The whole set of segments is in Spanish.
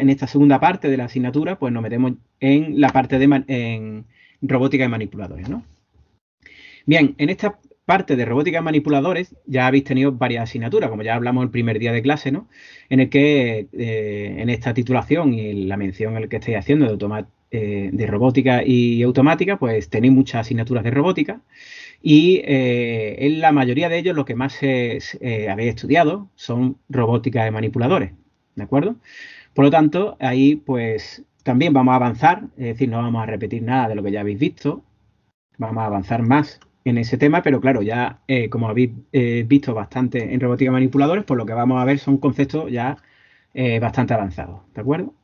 en esta segunda parte de la asignatura, pues nos metemos en la parte de en robótica y manipuladores, ¿no? Bien, en esta parte de robótica y manipuladores ya habéis tenido varias asignaturas, como ya hablamos el primer día de clase, ¿no? En el que en esta titulación y en la mención en la que estáis haciendo de robótica y automática, pues tenéis muchas asignaturas de robótica y en la mayoría de ellos lo que más habéis estudiado son robótica de manipuladores, ¿de acuerdo? Por lo tanto, ahí pues también vamos a avanzar, es decir, no vamos a repetir nada de lo que ya habéis visto, vamos a avanzar más en ese tema, pero claro, ya como habéis visto bastante en robótica de manipuladores, pues lo que vamos a ver son conceptos ya bastante avanzados, ¿de acuerdo?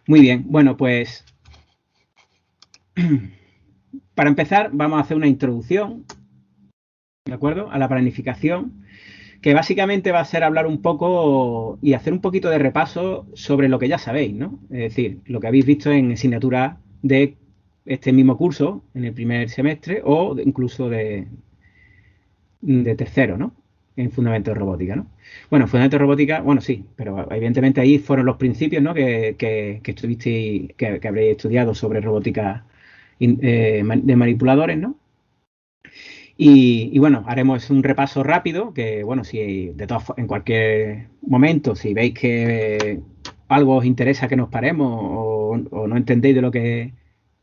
Muy bien, bueno, pues para empezar vamos a hacer una introducción, ¿de acuerdo? A la planificación, que básicamente va a ser hablar un poco y hacer un poquito de repaso sobre lo que ya sabéis, ¿no? Es decir, lo que habéis visto en asignaturas de este mismo curso, en el primer semestre, o incluso de tercero, ¿no? En Fundamentos de Robótica, ¿no? Bueno, Fundamentos de Robótica, bueno, sí, pero evidentemente ahí fueron los principios, ¿no? Que estuvisteis, que habréis estudiado sobre robótica de manipuladores, ¿no? Y bueno, haremos un repaso rápido, que bueno, si en cualquier momento, si veis que algo os interesa que nos paremos o no entendéis de lo que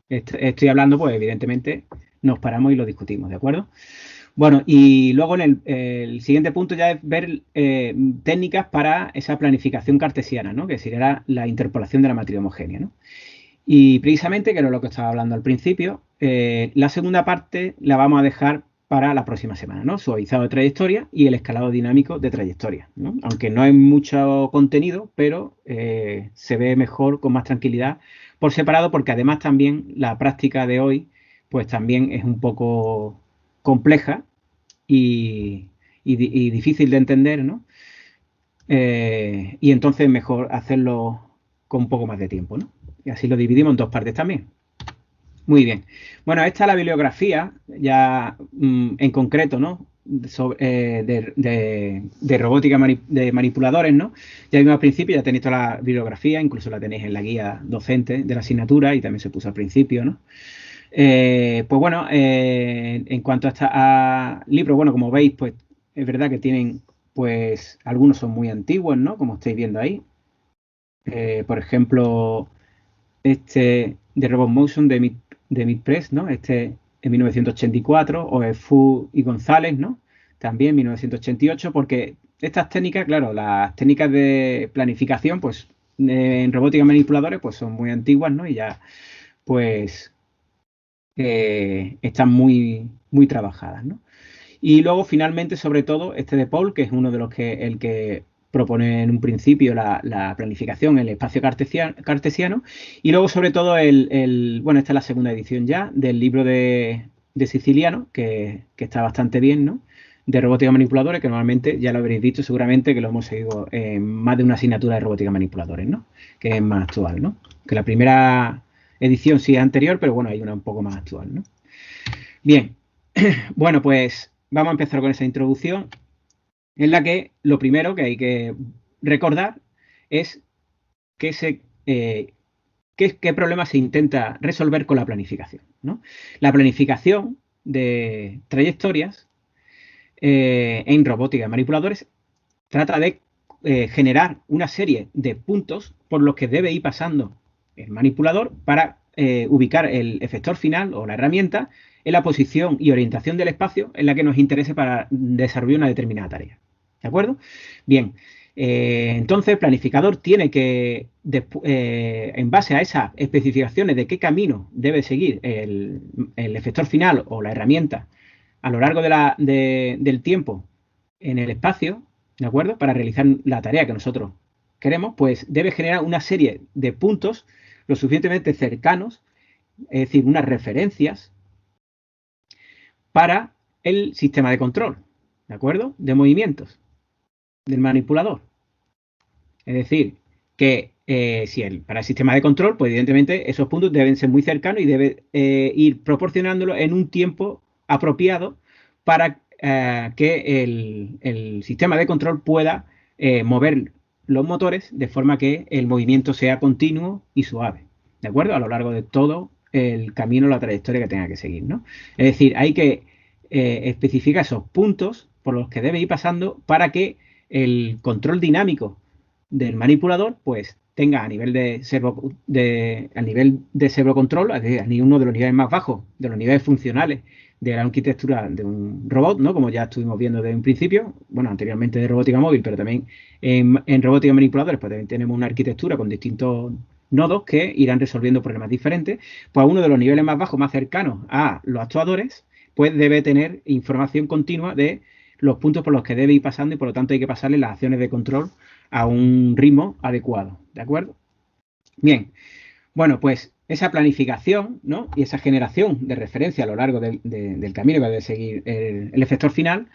estoy hablando, pues evidentemente nos paramos y lo discutimos, ¿de acuerdo? Bueno, y luego en el siguiente punto ya es ver técnicas para esa planificación cartesiana, ¿no? Que sería la interpolación de la matriz homogénea, ¿no? Y precisamente, que era lo que estaba hablando al principio, la segunda parte la vamos a dejar para la próxima semana, ¿no? Suavizado de trayectoria y el escalado dinámico de trayectoria, ¿no? Aunque no hay mucho contenido, pero se ve mejor, con más tranquilidad, por separado, porque además también la práctica de hoy, pues también es un poco compleja y difícil de entender, ¿no? Y entonces mejor hacerlo con un poco más de tiempo, ¿no? Y así lo dividimos en dos partes también. Muy bien. Bueno, esta es la bibliografía, ya en concreto, ¿no? De robótica de manipuladores, ¿no? Ya vimos al principio, ya tenéis toda la bibliografía, incluso la tenéis en la guía docente de la asignatura y también se puso al principio, ¿no? Pues bueno, en cuanto a libros, bueno, como veis, pues es verdad que tienen, pues algunos son muy antiguos, ¿no? Como estáis viendo ahí. Por ejemplo, este de Robot Motion de Midpress, ¿no? Este en 1984, o Fu y González, ¿no? También en 1988, porque estas técnicas, claro, las técnicas de planificación, pues en robótica manipuladores, pues son muy antiguas, ¿no? Y ya, pues están muy trabajadas, ¿no? Y luego, finalmente, sobre todo, este de Paul, que es uno de los el que propone en un principio la planificación, el espacio cartesiano. Y luego, sobre todo, bueno, esta es la segunda edición ya del libro de Siciliano, que está bastante bien, ¿no? De robótica manipuladores, que normalmente ya lo habréis visto seguramente, que lo hemos seguido en más de una asignatura de robótica manipuladores, ¿no? Que es más actual, ¿no? Que la primera edición sí es anterior, pero bueno, hay una un poco más actual, ¿no? Bien, bueno, pues vamos a empezar con esa introducción, en la que lo primero que hay que recordar es qué problema se intenta resolver con la planificación, ¿no? La planificación de trayectorias en robótica de manipuladores trata de generar una serie de puntos por los que debe ir pasando el manipulador para ubicar el efector final o la herramienta en la posición y orientación del espacio en la que nos interese para desarrollar una determinada tarea. ¿De acuerdo? Bien, entonces el planificador tiene que, en base a esas especificaciones de qué camino debe seguir el efector final o la herramienta a lo largo del tiempo en el espacio, ¿de acuerdo? Para realizar la tarea que nosotros queremos, pues debe generar una serie de puntos lo suficientemente cercanos, es decir, unas referencias para el sistema de control, ¿de acuerdo? De movimientos del manipulador. Es decir, que para el sistema de control, pues evidentemente esos puntos deben ser muy cercanos y debe ir proporcionándolo en un tiempo apropiado para que el sistema de control pueda mover los motores de forma que el movimiento sea continuo y suave, ¿de acuerdo? A lo largo de todo el camino, la trayectoria que tenga que seguir, ¿no? Es decir, hay que especificar esos puntos por los que debe ir pasando para que el control dinámico del manipulador, pues tenga a nivel de servocontrol, es decir, a uno de los niveles más bajos, de los niveles funcionales de la arquitectura de un robot, ¿no? Como ya estuvimos viendo desde un principio, bueno, anteriormente de robótica móvil, pero también en robótica manipuladores, pues también tenemos una arquitectura con distintos nodos que irán resolviendo problemas diferentes. Pues uno de los niveles más bajos, más cercanos a los actuadores, pues debe tener información continua de los puntos por los que debe ir pasando y por lo tanto hay que pasarle las acciones de control a un ritmo adecuado, ¿de acuerdo? Bien, bueno, pues esa planificación, ¿no? Y esa generación de referencia a lo largo del camino que debe seguir el efector final,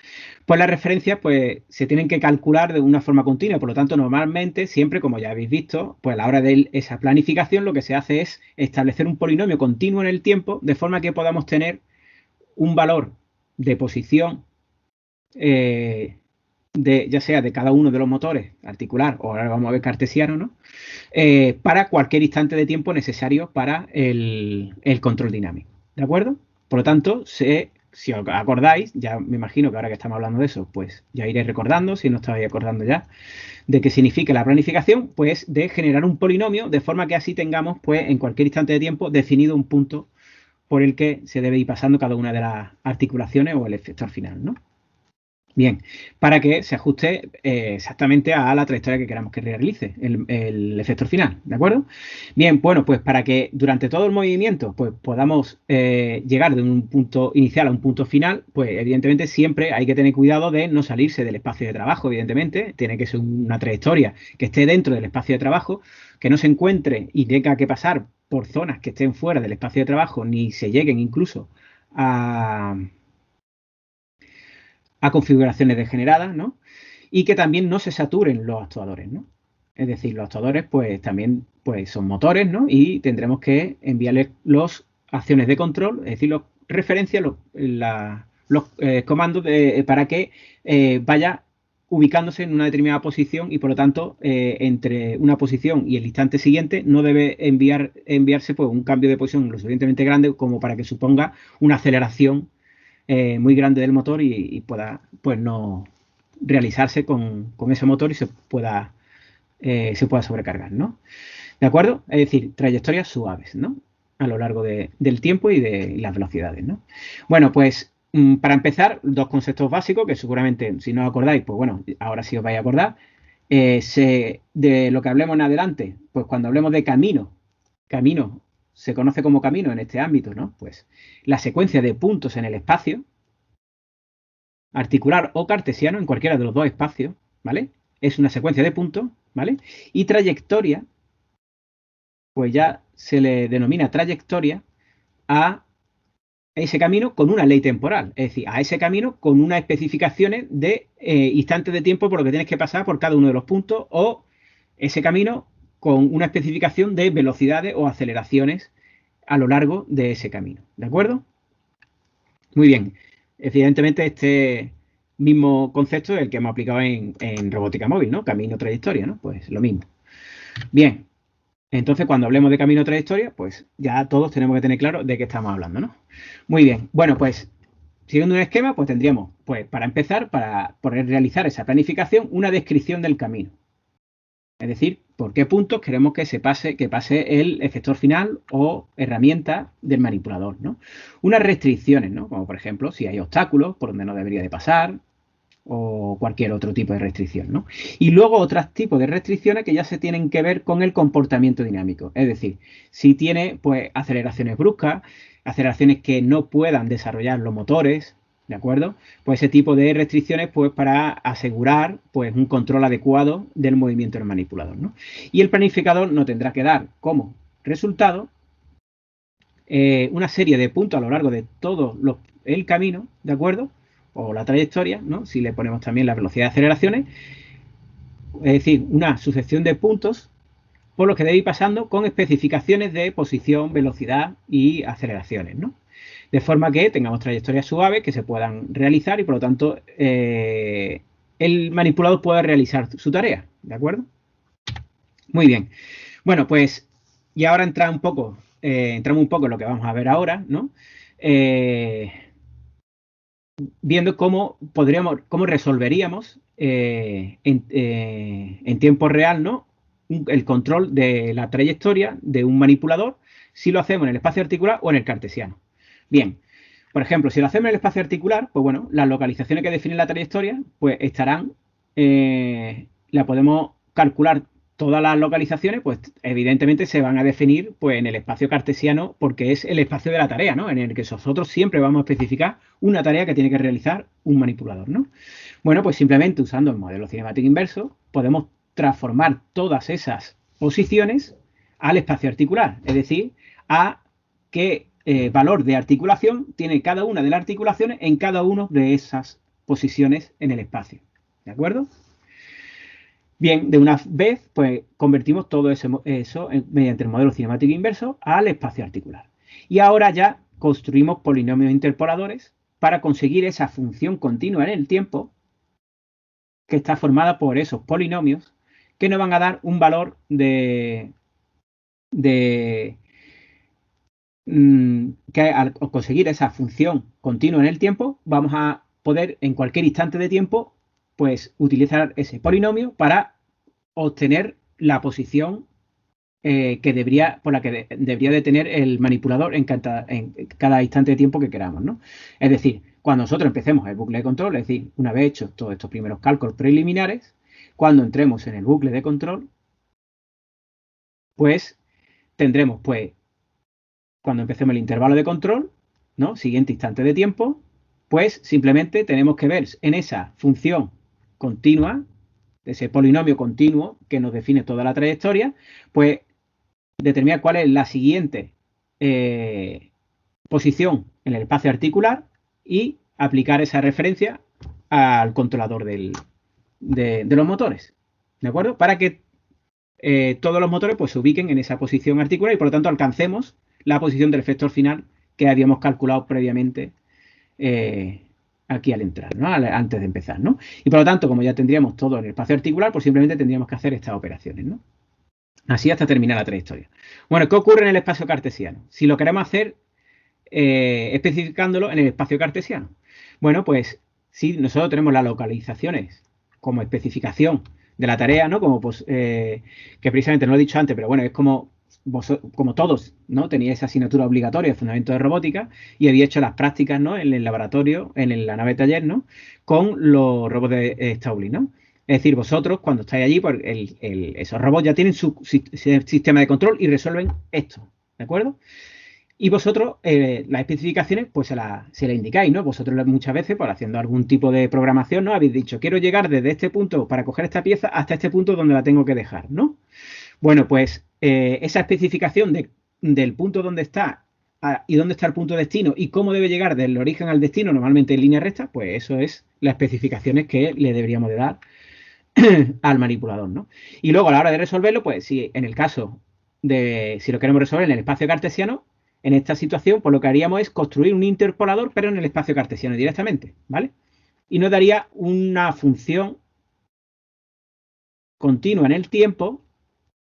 pues las referencias pues, se tienen que calcular de una forma continua. Por lo tanto, normalmente, siempre, como ya habéis visto, pues a la hora de esa planificación lo que se hace es establecer un polinomio continuo en el tiempo de forma que podamos tener un valor de posición ya sea de cada uno de los motores articular o ahora vamos a ver cartesiano, ¿no? Para cualquier instante de tiempo necesario para el control dinámico, ¿de acuerdo? Por lo tanto, si os acordáis, ya me imagino que ahora que estamos hablando de eso, pues ya iréis recordando, si no estabais acordando ya, de qué significa la planificación, pues de generar un polinomio de forma que así tengamos, pues en cualquier instante de tiempo definido un punto por el que se debe ir pasando cada una de las articulaciones o el efector final, ¿no? Bien, para que se ajuste exactamente a la trayectoria que queramos que realice el efector final, ¿de acuerdo? Bien, bueno, pues para que durante todo el movimiento pues, podamos llegar de un punto inicial a un punto final, pues evidentemente siempre hay que tener cuidado de no salirse del espacio de trabajo, evidentemente, tiene que ser una trayectoria que esté dentro del espacio de trabajo, que no se encuentre y tenga que pasar por zonas que estén fuera del espacio de trabajo, ni se lleguen incluso a configuraciones degeneradas, ¿no? Y que también no se saturen los actuadores, ¿no? Es decir, los actuadores, pues también pues, son motores, ¿no? Y tendremos que enviarles las acciones de control, es decir, las referencias, los comandos para que vaya ubicándose en una determinada posición y por lo tanto entre una posición y el instante siguiente no debe enviarse pues, un cambio de posición lo suficientemente grande como para que suponga una aceleración muy grande del motor y pueda pues no realizarse con ese motor y se pueda sobrecargar, ¿no? ¿De acuerdo? Es decir, trayectorias suaves, ¿no? A lo largo del tiempo y de las velocidades, ¿no? Bueno, pues para empezar, dos conceptos básicos que seguramente, si no os acordáis, pues bueno, ahora sí os vais a acordar. De lo que hablemos en adelante, pues cuando hablemos de camino se conoce como camino en este ámbito, ¿no? Pues la secuencia de puntos en el espacio, articular o cartesiano, en cualquiera de los dos espacios, ¿vale? Es una secuencia de puntos, ¿vale? Y trayectoria, pues ya se le denomina trayectoria a ese camino con una ley temporal, es decir, a ese camino con unas especificaciones de instantes de tiempo por lo que tienes que pasar por cada uno de los puntos o ese camino con una especificación de velocidades o aceleraciones a lo largo de ese camino, ¿de acuerdo? Muy bien, evidentemente este mismo concepto es el que hemos aplicado en robótica móvil, ¿no? Camino, trayectoria, ¿no? Pues lo mismo. Bien, entonces cuando hablemos de camino, trayectoria, pues ya todos tenemos que tener claro de qué estamos hablando, ¿no? Muy bien, bueno, pues siguiendo un esquema, pues tendríamos, pues para empezar, para poder realizar esa planificación, una descripción del camino. Es decir, por qué puntos queremos que pase el efector final o herramienta del manipulador, ¿no? Unas restricciones, ¿no? Como por ejemplo, si hay obstáculos por donde no debería de pasar o cualquier otro tipo de restricción, ¿no? Y luego otros tipos de restricciones que ya se tienen que ver con el comportamiento dinámico. Es decir, si tiene pues aceleraciones bruscas, aceleraciones que no puedan desarrollar los motores, ¿de acuerdo? Pues ese tipo de restricciones, pues para asegurar pues un control adecuado del movimiento del manipulador, ¿no? Y el planificador no tendrá que dar como resultado una serie de puntos a lo largo de todo el camino, ¿de acuerdo? O la trayectoria, ¿no? Si le ponemos también la velocidad de aceleraciones, es decir, una sucesión de puntos por los que debe ir pasando con especificaciones de posición, velocidad y aceleraciones, ¿no? De forma que tengamos trayectorias suaves que se puedan realizar y por lo tanto el manipulador pueda realizar su tarea, ¿de acuerdo? Muy bien. Bueno, pues, y ahora entramos un poco en lo que vamos a ver ahora, ¿no? Eh, Viendo cómo resolveríamos en tiempo real, ¿no? El control de la trayectoria de un manipulador, si lo hacemos en el espacio articular o en el cartesiano. Bien, por ejemplo, si lo hacemos en el espacio articular, pues bueno, las localizaciones que definen la trayectoria, pues la podemos calcular todas las localizaciones, pues evidentemente se van a definir pues en el espacio cartesiano porque es el espacio de la tarea, ¿no? En el que nosotros siempre vamos a especificar una tarea que tiene que realizar un manipulador, ¿no? Bueno, pues simplemente usando el modelo cinemático inverso podemos transformar todas esas posiciones al espacio articular, es decir, a qué valor de articulación tiene cada una de las articulaciones en cada una de esas posiciones en el espacio. ¿De acuerdo? Bien, de una vez, pues convertimos todo eso mediante el modelo cinemático inverso al espacio articular. Y ahora ya construimos polinomios interpoladores para conseguir esa función continua en el tiempo que está formada por esos polinomios que nos van a dar un valor de que al conseguir esa función continua en el tiempo, vamos a poder en cualquier instante de tiempo, pues utilizar ese polinomio para obtener la posición por la que debería de tener el manipulador en cada instante de tiempo que queramos, ¿no? Es decir, cuando nosotros empecemos el bucle de control, es decir, una vez hechos todos estos primeros cálculos preliminares, cuando entremos en el bucle de control, pues tendremos, pues, cuando empecemos el intervalo de control, ¿no? Siguiente instante de tiempo, pues simplemente tenemos que ver en esa función continua, ese polinomio continuo que nos define toda la trayectoria, pues determinar cuál es la siguiente posición en el espacio articular y aplicar esa referencia al controlador de los motores. ¿De acuerdo? Para que todos los motores pues, se ubiquen en esa posición articular y por lo tanto alcancemos la posición del efector final que habíamos calculado previamente aquí al entrar, ¿no? Antes de empezar, ¿no? Y por lo tanto, como ya tendríamos todo en el espacio articular, pues simplemente tendríamos que hacer estas operaciones, ¿no? Así hasta terminar la trayectoria. Bueno, ¿qué ocurre en el espacio cartesiano? Si lo queremos hacer especificándolo en el espacio cartesiano. Bueno, pues si nosotros tenemos las localizaciones como especificación de la tarea, ¿no? Como pues, que precisamente no lo he dicho antes, pero bueno, es como todos, ¿no? Teníais esa asignatura obligatoria de fundamentos de robótica y había hecho las prácticas, ¿no? En el laboratorio, en la nave taller, ¿no? Con los robots de Stauble, ¿no? Es decir, vosotros cuando estáis allí, pues esos robots ya tienen su sistema de control y resuelven esto, ¿de acuerdo? Y vosotros las especificaciones pues se las indicáis, ¿no? Vosotros muchas veces, por haciendo algún tipo de programación, ¿no? Habéis dicho, quiero llegar desde este punto para coger esta pieza hasta este punto donde la tengo que dejar, ¿no? Bueno, pues esa especificación del punto donde está y dónde está el punto de destino y cómo debe llegar del origen al destino, normalmente en línea recta, pues eso es las especificaciones que le deberíamos de dar al manipulador, ¿no? Y luego a la hora de resolverlo, pues si en el caso si lo queremos resolver en el espacio cartesiano, en esta situación, pues lo que haríamos es construir un interpolador, pero en el espacio cartesiano directamente, ¿vale? Y nos daría una función continua en el tiempo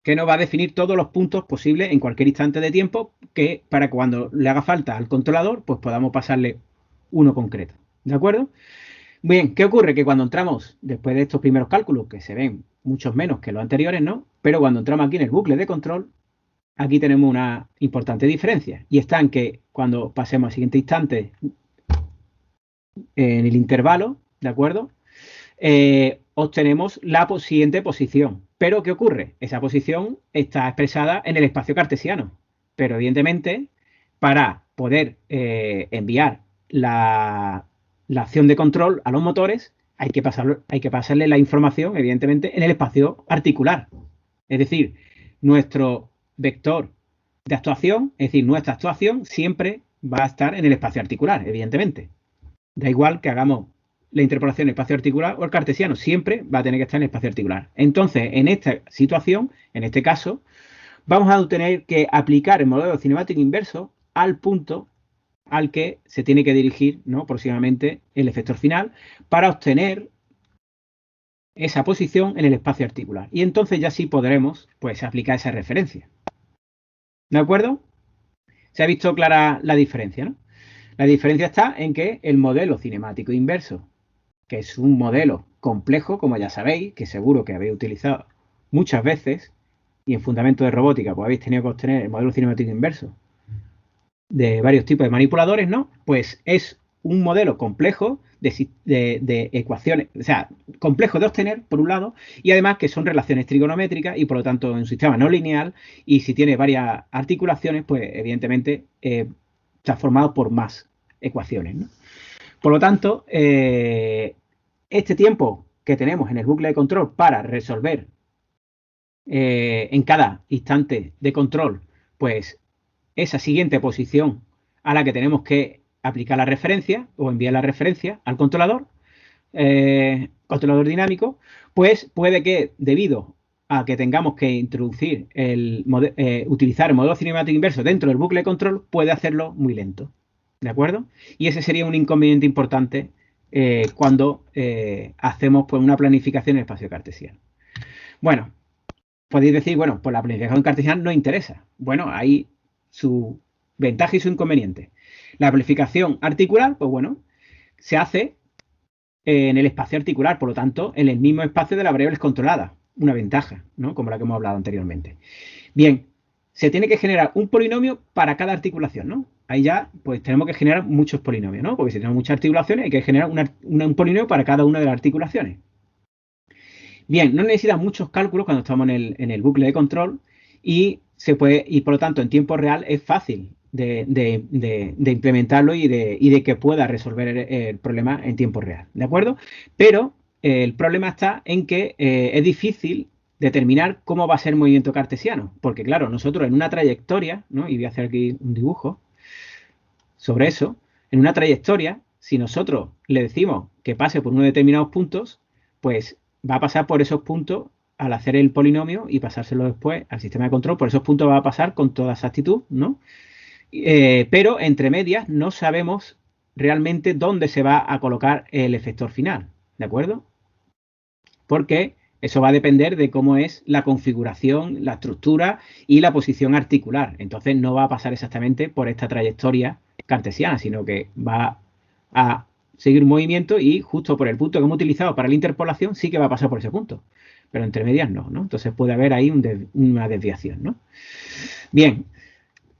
que nos va a definir todos los puntos posibles en cualquier instante de tiempo que para cuando le haga falta al controlador, pues podamos pasarle uno concreto, ¿de acuerdo? Bien, ¿qué ocurre? Que cuando entramos, después de estos primeros cálculos, que se ven muchos menos que los anteriores, ¿no? Pero cuando entramos aquí en el bucle de control, aquí tenemos una importante diferencia. Y está en que cuando pasemos al siguiente instante en el intervalo, ¿de acuerdo? Obtenemos la siguiente posición. Pero, ¿qué ocurre? Esa posición está expresada en el espacio cartesiano. Pero, evidentemente, para poder enviar la acción de control a los motores, hay que pasarle la información, evidentemente, en el espacio articular. Es decir, nuestro vector de actuación, es decir, nuestra actuación siempre va a estar en el espacio articular, evidentemente. Da igual que hagamos la interpolación en el espacio articular o el cartesiano, siempre va a tener que estar en el espacio articular. Entonces, en esta situación, en este caso, vamos a tener que aplicar el modelo cinemático inverso al punto al que se tiene que dirigir, ¿no? Próximamente el efector final para obtener esa posición en el espacio articular. Y entonces ya sí podremos, pues, aplicar esa referencia. ¿De acuerdo? Se ha visto clara la diferencia, ¿no? La diferencia está en que el modelo cinemático inverso, que es un modelo complejo, como ya sabéis, que seguro que habéis utilizado muchas veces, y en fundamento de robótica, pues habéis tenido que obtener el modelo cinemático inverso de varios tipos de manipuladores, ¿no? Pues es un modelo complejo de ecuaciones, o sea, complejo de obtener, por un lado, y además que son relaciones trigonométricas y por lo tanto en un sistema no lineal, y si tiene varias articulaciones, pues evidentemente está formado por más ecuaciones, ¿no? Por lo tanto, este tiempo que tenemos en el bucle de control para resolver en cada instante de control, pues esa siguiente posición a la que tenemos que aplicar la referencia o enviar la referencia al controlador dinámico, pues puede que debido a que tengamos que introducir utilizar el modelo cinemático inverso dentro del bucle de control, puede hacerlo muy lento. ¿De acuerdo? Y ese sería un inconveniente importante cuando hacemos pues, una planificación en espacio cartesiano. Bueno, podéis decir, bueno, pues la planificación cartesiana no interesa. Bueno, hay su ventaja y su inconveniente. La planificación articular, pues bueno, se hace en el espacio articular, por lo tanto, en el mismo espacio de las variables controladas. Una ventaja, ¿no? Como la que hemos hablado anteriormente. Bien, se tiene que generar un polinomio para cada articulación, ¿no? Ahí ya, pues tenemos que generar muchos polinomios, ¿no? Porque si tenemos muchas articulaciones, hay que generar un polinomio para cada una de las articulaciones. Bien, no necesita muchos cálculos cuando estamos en el bucle de control y por lo tanto en tiempo real es fácil de implementarlo y de que pueda resolver el problema en tiempo real, ¿de acuerdo? Pero el problema está en que es difícil determinar cómo va a ser el movimiento cartesiano, porque claro, nosotros en una trayectoria, ¿no? Y voy a hacer aquí un dibujo sobre eso, en una trayectoria, si nosotros le decimos que pase por unos determinados puntos, pues va a pasar por esos puntos al hacer el polinomio y pasárselo después al sistema de control. Por esos puntos va a pasar con toda exactitud, ¿no? Pero entre medias no sabemos realmente dónde se va a colocar el efector final, ¿de acuerdo? Porque eso va a depender de cómo es la configuración, la estructura y la posición articular. Entonces no va a pasar exactamente por esta trayectoria cartesiana, sino que va a seguir un movimiento y justo por el punto que hemos utilizado para la interpolación sí que va a pasar por ese punto. Pero entre medias no, ¿no? Entonces puede haber ahí una desviación, ¿no? Bien,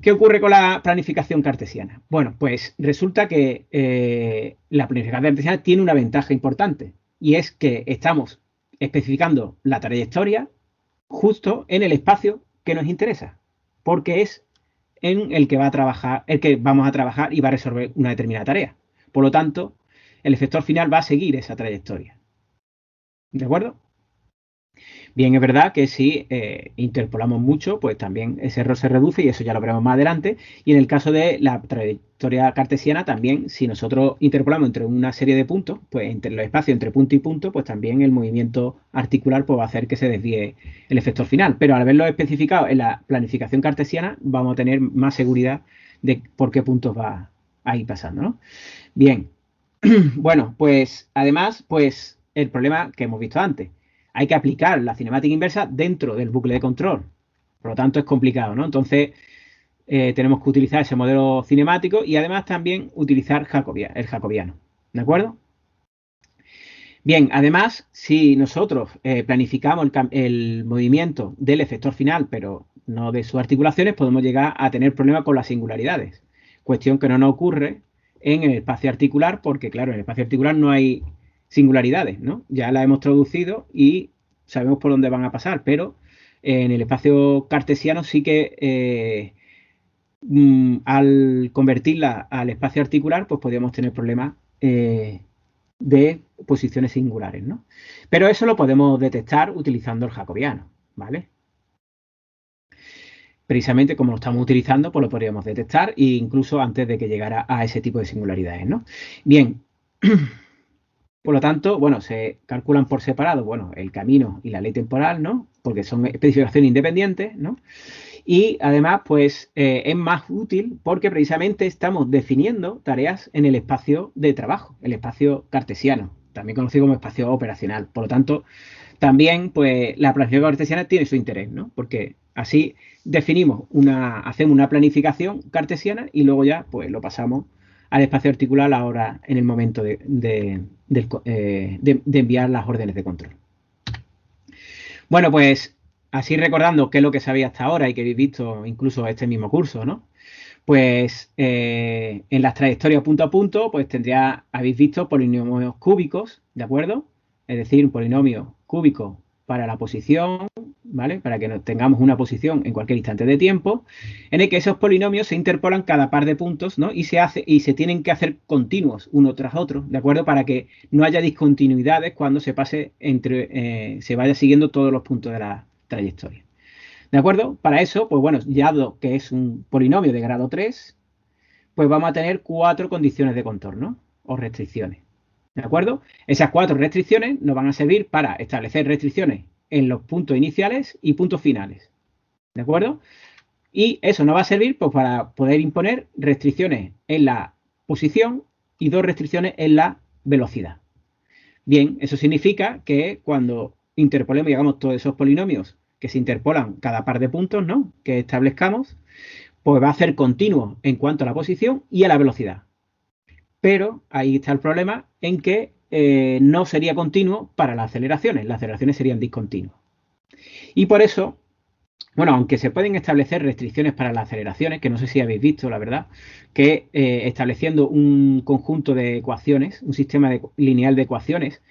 ¿qué ocurre con la planificación cartesiana? Bueno, pues resulta que la planificación cartesiana tiene una ventaja importante y es que estamos especificando la trayectoria justo en el espacio que nos interesa, porque es en el que va a trabajar, el que vamos a trabajar y va a resolver una determinada tarea. Por lo tanto, el efector final va a seguir esa trayectoria. ¿De acuerdo? Bien, es verdad que si interpolamos mucho, pues también ese error se reduce y eso ya lo veremos más adelante. Y en el caso de la trayectoria cartesiana, también si nosotros interpolamos entre una serie de puntos, pues entre los espacios entre punto y punto, pues también el movimiento articular pues, va a hacer que se desvíe el efector final. Pero al haberlo especificado en la planificación cartesiana, vamos a tener más seguridad de por qué puntos va a ir pasando, ¿no? Bien, bueno, pues además, pues el problema que hemos visto antes hay que aplicar la cinemática inversa dentro del bucle de control. Por lo tanto, es complicado, ¿no? Entonces, tenemos que utilizar ese modelo cinemático y además también utilizar el jacobiano. ¿De acuerdo? Bien, además, si nosotros planificamos el movimiento del efector final, pero no de sus articulaciones, podemos llegar a tener problemas con las singularidades. Cuestión que no nos ocurre en el espacio articular, porque claro, en el espacio articular no hay singularidades, ¿no? Ya las hemos traducido y sabemos por dónde van a pasar, pero en el espacio cartesiano sí que al convertirla al espacio articular, pues podríamos tener problemas de posiciones singulares, ¿no? Pero eso lo podemos detectar utilizando el jacobiano, ¿vale? Precisamente como lo estamos utilizando, pues lo podríamos detectar e incluso antes de que llegara a ese tipo de singularidades, ¿no? Bien, por lo tanto, bueno, se calculan por separado, bueno, el camino y la ley temporal, ¿no? Porque son especificaciones independientes, ¿no? Y además, pues es más útil porque precisamente estamos definiendo tareas en el espacio de trabajo, el espacio cartesiano, también conocido como espacio operacional. Por lo tanto, también pues la planificación cartesiana tiene su interés, ¿no? Porque así hacemos una planificación cartesiana y luego ya pues lo pasamos al espacio articular ahora en el momento de enviar las órdenes de control. Bueno, pues así recordando qué es lo que sabía hasta ahora y que habéis visto incluso este mismo curso, ¿no? Pues en las trayectorias punto a punto, pues habéis visto polinomios cúbicos, ¿de acuerdo? Es decir, un polinomio cúbico para la posición, ¿vale? Para que tengamos una posición en cualquier instante de tiempo, en el que esos polinomios se interpolan cada par de puntos, ¿no? Y se tienen que hacer continuos uno tras otro, ¿de acuerdo? Para que no haya discontinuidades cuando se vaya siguiendo todos los puntos de la trayectoria. ¿De acuerdo? Para eso, pues bueno, ya que es un polinomio de grado 3, pues vamos a tener 4 condiciones de contorno o restricciones. ¿De acuerdo? Esas 4 restricciones nos van a servir para establecer restricciones en los puntos iniciales y puntos finales. ¿De acuerdo? Y eso nos va a servir pues, para poder imponer restricciones en la posición y 2 restricciones en la velocidad. Bien, eso significa que cuando interpolemos y hagamos todos esos polinomios que se interpolan cada par de puntos, ¿no? Que establezcamos, pues va a ser continuo en cuanto a la posición y a la velocidad. Pero ahí está el problema en que no sería continuo para las aceleraciones serían discontinuas. Y por eso, bueno, aunque se pueden establecer restricciones para las aceleraciones, que no sé si habéis visto, la verdad, que estableciendo un conjunto de ecuaciones, un sistema lineal de ecuaciones,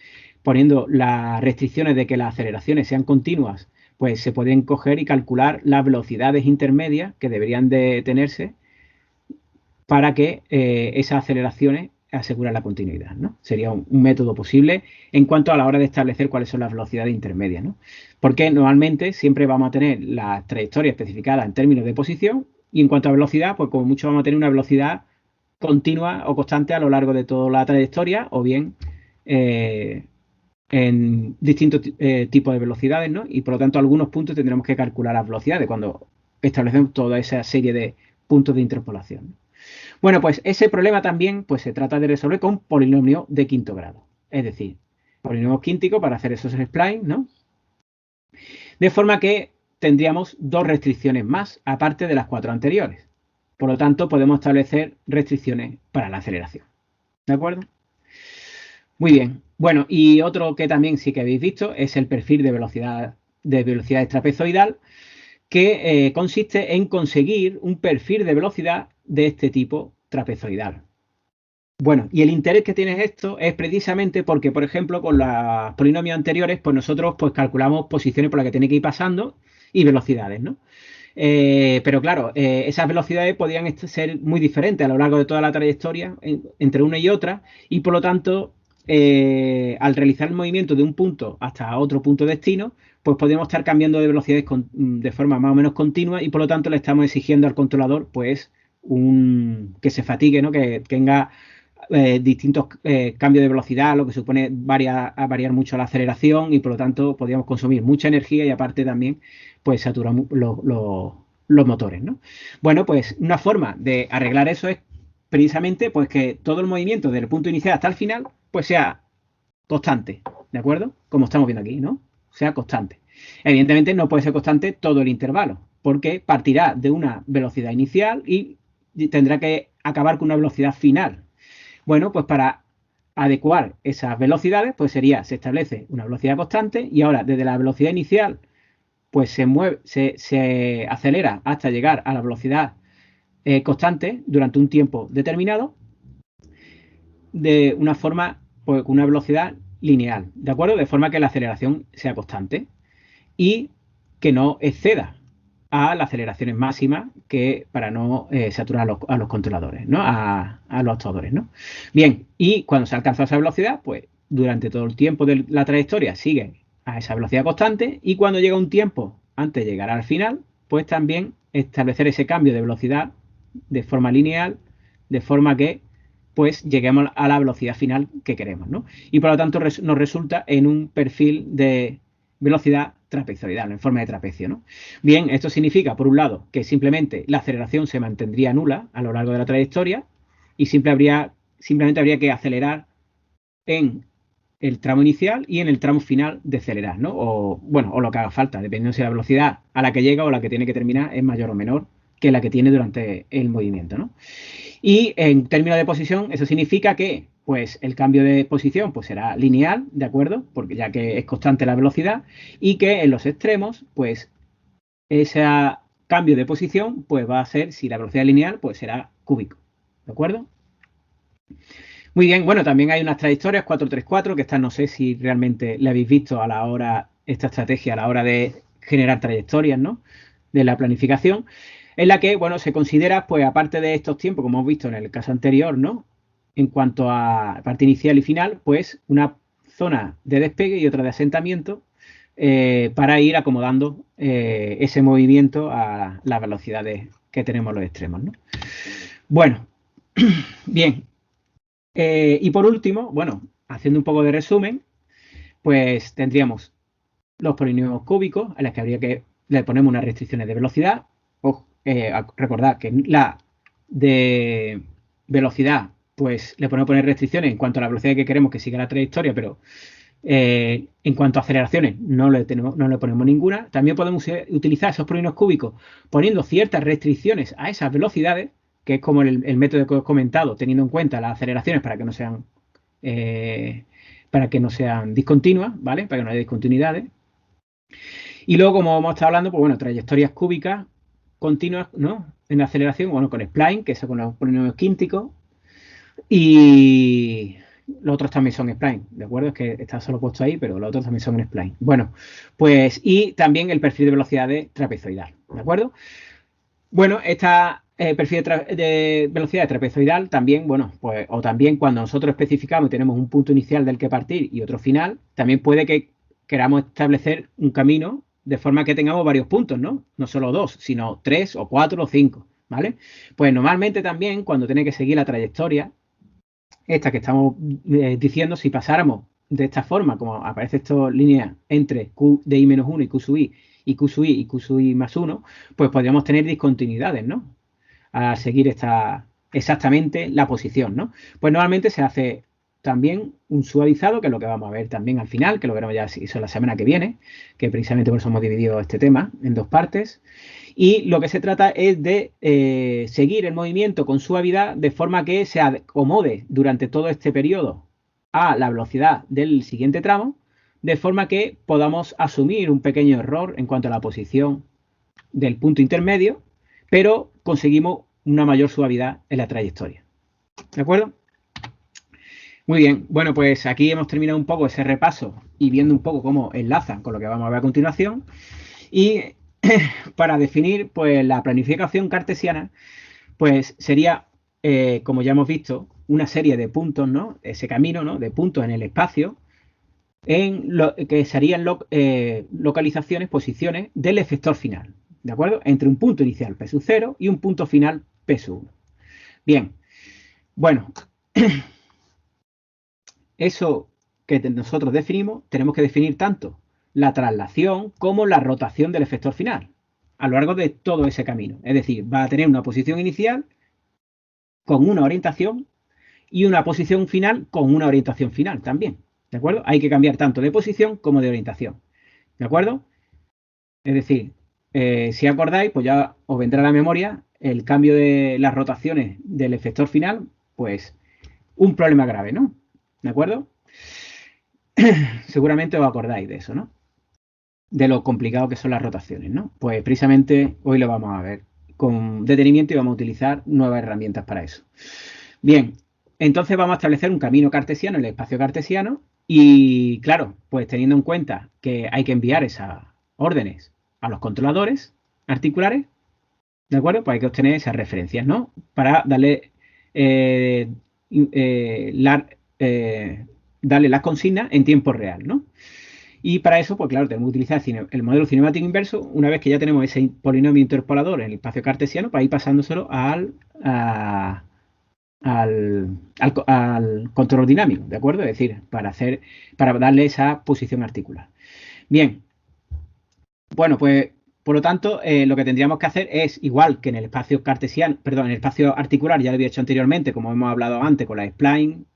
poniendo las restricciones de que las aceleraciones sean continuas, pues se pueden coger y calcular las velocidades intermedias que deberían de tenerse para que esas aceleraciones aseguren la continuidad, ¿no? Sería un método posible en cuanto a la hora de establecer cuáles son las velocidades intermedias, ¿no? Porque normalmente siempre vamos a tener la trayectoria especificada en términos de posición y en cuanto a velocidad, pues como mucho vamos a tener una velocidad continua o constante a lo largo de toda la trayectoria o bien en distintos tipos de velocidades, ¿no? Y por lo tanto, a algunos puntos tendremos que calcular las velocidades cuando establecemos toda esa serie de puntos de interpolación. Bueno, pues ese problema también pues, se trata de resolver con polinomios de quinto grado. Es decir, polinomios quínticos para hacer esos splines, ¿no? De forma que tendríamos 2 restricciones más, aparte de las 4 anteriores. Por lo tanto, podemos establecer restricciones para la aceleración. ¿De acuerdo? Muy bien. Bueno, y otro que también sí que habéis visto es el perfil de velocidad trapezoidal, que consiste en conseguir un perfil de velocidad de este tipo trapezoidal. Bueno, y el interés que tiene esto es precisamente porque, por ejemplo, con los polinomios anteriores, pues nosotros pues calculamos posiciones por las que tiene que ir pasando y velocidades, ¿no? Pero claro, esas velocidades podían ser muy diferentes a lo largo de toda la trayectoria entre una y otra y por lo tanto al realizar el movimiento de un punto hasta otro punto de destino, pues podemos estar cambiando de velocidades de forma más o menos continua y por lo tanto le estamos exigiendo al controlador pues que se fatigue, ¿no? Que tenga distintos cambios de velocidad, lo que supone variar mucho la aceleración y por lo tanto podríamos consumir mucha energía y aparte también pues saturar los motores, ¿no? Bueno, pues una forma de arreglar eso es precisamente pues que todo el movimiento desde el punto inicial hasta el final pues sea constante, ¿de acuerdo? Como estamos viendo aquí, ¿no? Sea constante. Evidentemente no puede ser constante todo el intervalo, porque partirá de una velocidad inicial y tendrá que acabar con una velocidad final. Bueno, pues para adecuar esas velocidades, pues se establece una velocidad constante y ahora desde la velocidad inicial, pues se acelera hasta llegar a la velocidad constante durante un tiempo determinado de una forma, pues con una velocidad lineal, ¿de acuerdo? De forma que la aceleración sea constante y que no exceda a las aceleraciones máximas para no saturar a los controladores, ¿no? A los actuadores, ¿no? Bien, y cuando se alcanza esa velocidad, pues durante todo el tiempo de la trayectoria sigue a esa velocidad constante y cuando llega un tiempo antes de llegar al final, pues también establecer ese cambio de velocidad de forma lineal, de forma que pues lleguemos a la velocidad final que queremos, ¿no? Y por lo tanto nos resulta en un perfil de velocidad trapezoidal, en forma de trapecio, ¿no? Bien, esto significa, por un lado, que simplemente la aceleración se mantendría nula a lo largo de la trayectoria y simplemente habría que acelerar en el tramo inicial y en el tramo final decelerar, ¿no? O, bueno, o lo que haga falta, dependiendo si la velocidad a la que llega o la que tiene que terminar es mayor o menor que la que tiene durante el movimiento, ¿no? Y en términos de posición, eso significa que pues el cambio de posición pues será lineal, ¿de acuerdo? Porque ya que es constante la velocidad y que en los extremos, pues ese cambio de posición pues va a ser, si la velocidad es lineal, pues será cúbico, ¿de acuerdo? Muy bien, bueno, también hay unas trayectorias 434, que estas no sé si realmente la habéis visto a la hora, esta estrategia a la hora de generar trayectorias, ¿no? De la planificación, en la que, bueno, se considera, pues aparte de estos tiempos, como hemos visto en el caso anterior, ¿no? En cuanto a parte inicial y final, pues una zona de despegue y otra de asentamiento para ir acomodando ese movimiento a las velocidades que tenemos los extremos, ¿no? Bueno, bien. Y por último, bueno, haciendo un poco de resumen, pues tendríamos los polinomios cúbicos a los que habría que le ponemos unas restricciones de velocidad. Recordad que la de velocidad, pues le podemos poner restricciones en cuanto a la velocidad que queremos que siga la trayectoria, pero en cuanto a aceleraciones no le ponemos ninguna. También podemos utilizar esos polinomios cúbicos poniendo ciertas restricciones a esas velocidades, que es como el método que os he comentado, teniendo en cuenta las aceleraciones para que no sean discontinuas, ¿vale? Para que no haya discontinuidades. Y luego, como hemos estado hablando, pues bueno, trayectorias cúbicas continuas, ¿no? En aceleración, bueno, con spline, que es con los polinomios quínticos. Y los otros también son spline, ¿de acuerdo? Es que está solo puesto ahí, pero los otros también son en spline. Bueno, pues, y también el perfil de velocidad de trapezoidal, ¿de acuerdo? Bueno, esta perfil de velocidad de trapezoidal también, bueno, pues, o también cuando nosotros especificamos y tenemos un punto inicial del que partir y otro final, también puede que queramos establecer un camino de forma que tengamos varios puntos, ¿no? No solo dos, sino 3 o 4 o 5, ¿vale? Pues normalmente también cuando tiene que seguir la trayectoria, esta que estamos diciendo, si pasáramos de esta forma, como aparece esta línea entre Q de I-1 y Q sub I, y Q sub I y Q sub I más 1, pues podríamos tener discontinuidades, ¿no? A seguir exactamente la posición, ¿no? Pues normalmente se hace también un suavizado, que es lo que vamos a ver también al final, que lo veremos ya eso la semana que viene, que precisamente por eso hemos dividido este tema en dos partes. Y lo que se trata es de seguir el movimiento con suavidad de forma que se acomode durante todo este periodo a la velocidad del siguiente tramo, de forma que podamos asumir un pequeño error en cuanto a la posición del punto intermedio, pero conseguimos una mayor suavidad en la trayectoria. ¿De acuerdo? Muy bien, bueno, pues aquí hemos terminado un poco ese repaso y viendo un poco cómo enlaza con lo que vamos a ver a continuación. Y para definir pues la planificación cartesiana, pues sería, como ya hemos visto, una serie de puntos, ¿no? Ese camino, ¿no? De puntos en el espacio, que serían localizaciones, posiciones del efector final, ¿de acuerdo? Entre un punto inicial P sub 0 y un punto final P sub 1. Bien, bueno, eso que nosotros definimos, tenemos que definir tanto la traslación como la rotación del efector final a lo largo de todo ese camino. Es decir, va a tener una posición inicial con una orientación y una posición final con una orientación final también. ¿De acuerdo? Hay que cambiar tanto de posición como de orientación. ¿De acuerdo? Es decir, si acordáis, pues ya os vendrá a la memoria el cambio de las rotaciones del efector final, pues un problema grave, ¿no? ¿De acuerdo? Seguramente os acordáis de eso, ¿no? De lo complicado que son las rotaciones, ¿no? Pues precisamente hoy lo vamos a ver con detenimiento y vamos a utilizar nuevas herramientas para eso. Bien, entonces vamos a establecer un camino cartesiano en el espacio cartesiano y, claro, pues teniendo en cuenta que hay que enviar esas órdenes a los controladores articulares, ¿de acuerdo? Pues hay que obtener esas referencias, ¿no? Para darle, darle las consignas en tiempo real, ¿no? Y para eso, pues claro, tenemos que utilizar el modelo cinemático inverso una vez que ya tenemos ese polinomio interpolador en el espacio cartesiano para ir pasándoselo al control dinámico, ¿de acuerdo? Es decir, para darle esa posición articular. Bien, bueno, pues por lo tanto, lo que tendríamos que hacer es, igual que en el espacio cartesiano, perdón, en el espacio articular, ya lo había hecho anteriormente, como hemos hablado antes con la spline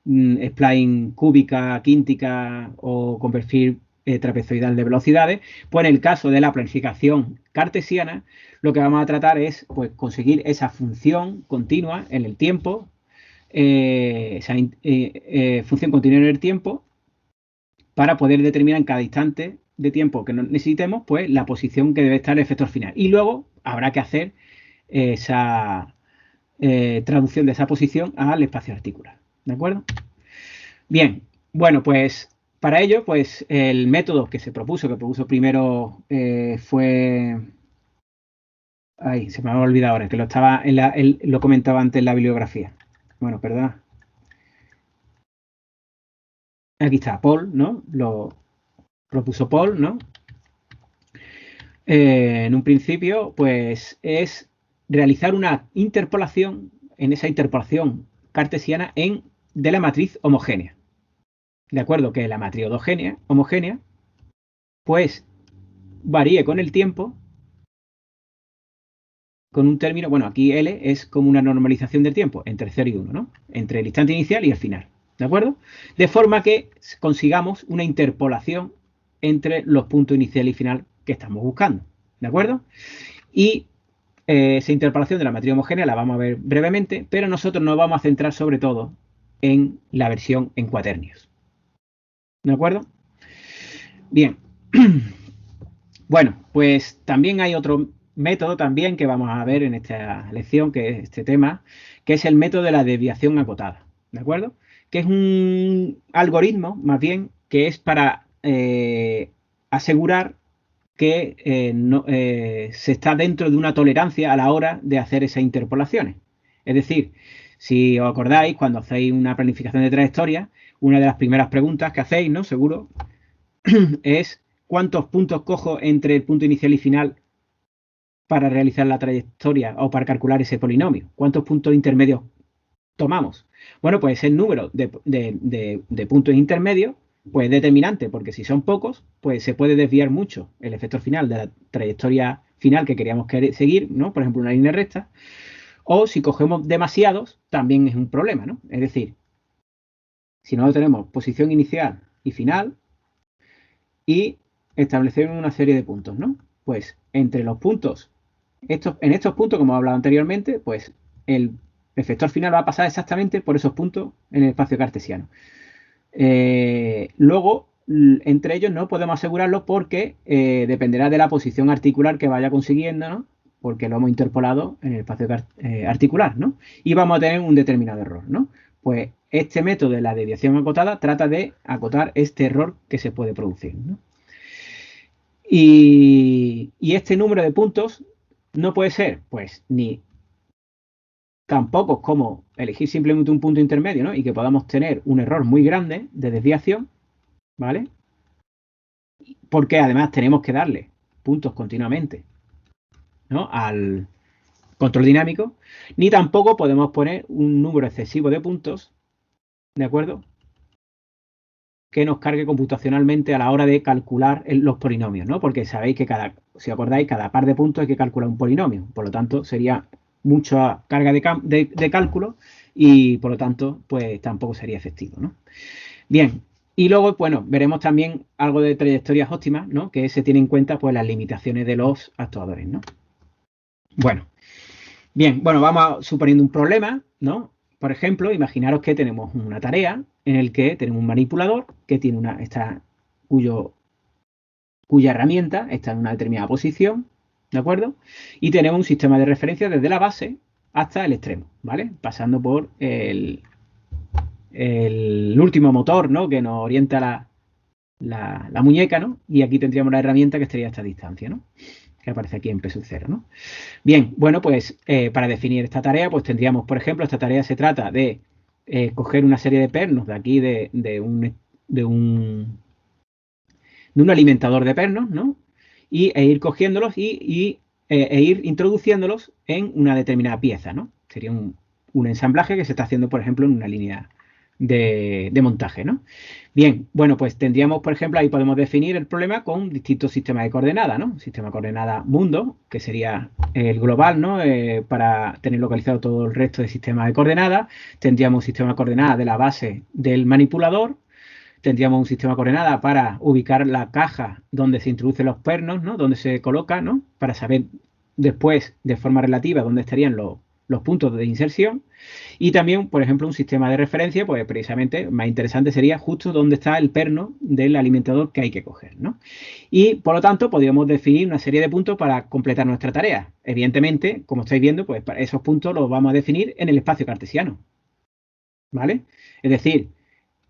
spline cúbica, quíntica o con perfil trapezoidal de velocidades, pues en el caso de la planificación cartesiana, lo que vamos a tratar es pues, conseguir esa función continua en el tiempo, función continua en el tiempo, para poder determinar en cada instante de tiempo que necesitemos, pues la posición que debe estar el efector final. Y luego habrá que hacer esa traducción de esa posición al espacio articular. ¿De acuerdo? Bien, bueno, pues para ello, pues el método que propuso primero fue... Ay, se me ha olvidado ahora, que lo comentaba antes en la bibliografía. Bueno, perdona. Aquí está, Paul, ¿no? Lo propuso Paul, ¿no? En un principio, pues es realizar una interpolación, en esa interpolación cartesiana de la matriz homogénea. De acuerdo que la matriz homogénea, pues varíe con el tiempo, con un término, bueno, aquí L es como una normalización del tiempo, entre 0 y 1, ¿no? Entre el instante inicial y el final, ¿de acuerdo? De forma que consigamos una interpolación entre los puntos inicial y final que estamos buscando, ¿de acuerdo? Y esa interpolación de la matriz homogénea la vamos a ver brevemente, pero nosotros nos vamos a centrar sobre todo en la versión en cuaternios, ¿de acuerdo? Bien. Bueno, pues también hay otro método también que vamos a ver en esta lección, que es este tema, que es el método de la desviación acotada, ¿de acuerdo? Que es un algoritmo, más bien, que es para asegurar que se está dentro de una tolerancia a la hora de hacer esas interpolaciones. Es decir, si os acordáis, cuando hacéis una planificación de trayectoria, una de las primeras preguntas que hacéis, ¿no? Seguro, es ¿cuántos puntos cojo entre el punto inicial y final para realizar la trayectoria o para calcular ese polinomio? ¿Cuántos puntos intermedios tomamos? Bueno, pues el número de puntos intermedios pues es determinante, porque si son pocos, pues se puede desviar mucho el efecto final de la trayectoria final que queríamos seguir, ¿no? Por ejemplo, una línea recta. O si cogemos demasiados, también es un problema, ¿no? Es decir, si no tenemos posición inicial y final y establecer una serie de puntos, ¿no? Pues entre los puntos, en estos puntos, como he hablado anteriormente, pues el efector final va a pasar exactamente por esos puntos en el espacio cartesiano. Luego, entre ellos no podemos asegurarlo porque dependerá de la posición articular que vaya consiguiendo, ¿no? Porque lo hemos interpolado en el espacio articular, ¿no? Y vamos a tener un determinado error, ¿no? Pues este método de la desviación acotada trata de acotar este error que se puede producir, ¿no? Y este número de puntos no puede ser, pues, ni tan pocos como elegir simplemente un punto intermedio, ¿no? Y que podamos tener un error muy grande de desviación, ¿vale? Porque además tenemos que darle puntos continuamente, ¿no? Al control dinámico, ni tampoco podemos poner un número excesivo de puntos, ¿de acuerdo? Que nos cargue computacionalmente a la hora de calcular los polinomios, ¿no? Porque sabéis que si acordáis, cada par de puntos hay que calcular un polinomio. Por lo tanto, sería mucha carga de cálculo y, por lo tanto, pues tampoco sería efectivo, ¿no? Bien, y luego, bueno, veremos también algo de trayectorias óptimas, ¿no? Que se tiene en cuenta, pues, las limitaciones de los actuadores, ¿no? Bueno, bien, bueno, vamos suponiendo un problema, ¿no? Por ejemplo, imaginaros que tenemos una tarea en el que tenemos un manipulador que tiene cuya herramienta está en una determinada posición, ¿de acuerdo? Y tenemos un sistema de referencia desde la base hasta el extremo, ¿vale? Pasando por el último motor, ¿no? Que nos orienta la muñeca, ¿no? Y aquí tendríamos la herramienta que estaría a esta distancia, ¿no? Que aparece aquí en P sub 0, ¿no? Bien, bueno, pues para definir esta tarea, pues tendríamos, por ejemplo, esta tarea se trata de coger una serie de pernos de aquí de un alimentador de pernos, ¿no? E ir cogiéndolos e ir introduciéndolos en una determinada pieza, ¿no? Sería un ensamblaje que se está haciendo, por ejemplo, en una línea de montaje, ¿no? Bien, bueno, pues tendríamos, por ejemplo, ahí podemos definir el problema con distintos sistemas de coordenadas, ¿no? Sistema de coordenadas mundo, que sería el global, ¿no? Para tener localizado todo el resto de sistemas de coordenadas. Tendríamos un sistema de coordenadas de la base del manipulador. Tendríamos un sistema de coordenadas para ubicar la caja donde se introducen los pernos, ¿no? Donde se coloca, ¿no? Para saber después, de forma relativa, dónde estarían los puntos de inserción. Y también, por ejemplo, un sistema de referencia, pues precisamente más interesante sería justo dónde está el perno del alimentador que hay que coger, ¿no? Y por lo tanto, podríamos definir una serie de puntos para completar nuestra tarea. Evidentemente, como estáis viendo, pues esos puntos los vamos a definir en el espacio cartesiano, ¿vale? Es decir,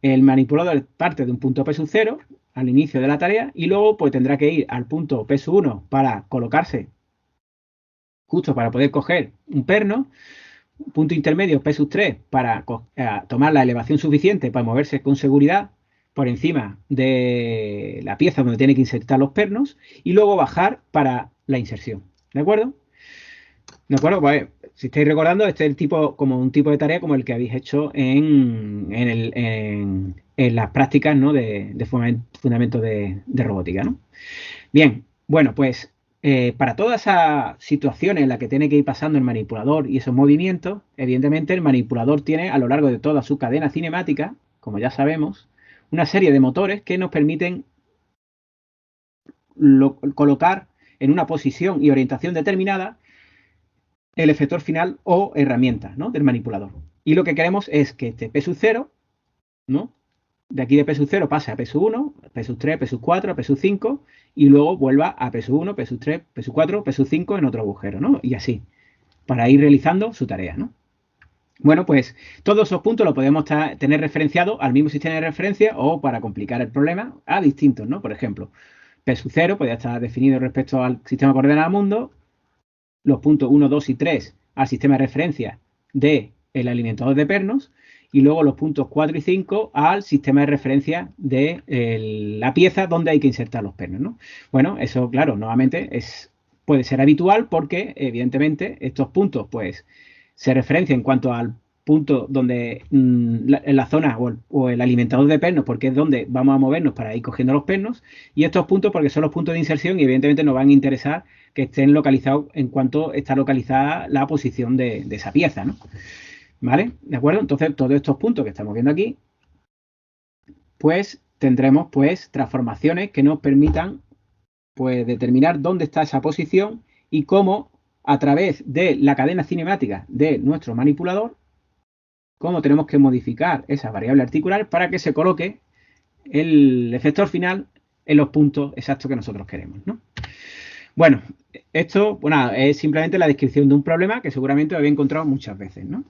el manipulador parte de un punto P sub 0 al inicio de la tarea y luego pues tendrá que ir al punto P sub 1 para colocarse justo para poder coger un perno, punto intermedio P sub 3 para tomar la elevación suficiente para moverse con seguridad por encima de la pieza donde tiene que insertar los pernos y luego bajar para la inserción. ¿De acuerdo? ¿De acuerdo? Pues si estáis recordando, este es el tipo, como un tipo de tarea como el que habéis hecho en las prácticas, ¿no? de fundamento de robótica, ¿no? Bien, bueno, pues para todas esas situaciones en las que tiene que ir pasando el manipulador y esos movimientos, evidentemente el manipulador tiene a lo largo de toda su cadena cinemática, como ya sabemos, una serie de motores que nos permiten colocar en una posición y orientación determinada el efector final o herramienta, ¿no? Del manipulador. Y lo que queremos es que este P sub 0, ¿no? De aquí de P sub 0 pase a P sub 1, P sub 3, P sub 4, P sub 5 y luego vuelva a P sub 1, P sub 3, P sub 4, P sub 5 en otro agujero, ¿no? Y así, para ir realizando su tarea, ¿no? Bueno, pues todos esos puntos los podemos tener referenciados al mismo sistema de referencia o para complicar el problema a distintos, ¿no? Por ejemplo, P sub 0 podría estar definido respecto al sistema de coordenadas mundo, los puntos 1, 2 y 3 al sistema de referencia del alimentador de pernos y luego los puntos 4 y 5 al sistema de referencia de la pieza donde hay que insertar los pernos, ¿no? Bueno, eso, claro, nuevamente puede ser habitual porque, evidentemente, estos puntos, pues, se referencian en cuanto al punto donde en la zona o el alimentador de pernos, porque es donde vamos a movernos para ir cogiendo los pernos, y estos puntos porque son los puntos de inserción y evidentemente nos van a interesar que estén localizados en cuanto está localizada la posición de esa pieza, ¿no? ¿Vale? ¿De acuerdo? Entonces, todos estos puntos que estamos viendo aquí, pues tendremos pues transformaciones que nos permitan pues determinar dónde está esa posición y cómo a través de la cadena cinemática de nuestro manipulador, cómo tenemos que modificar esa variable articular para que se coloque el efector final en los puntos exactos que nosotros queremos, ¿no? Bueno, esto bueno, es simplemente la descripción de un problema que seguramente habéis encontrado muchas veces, ¿no?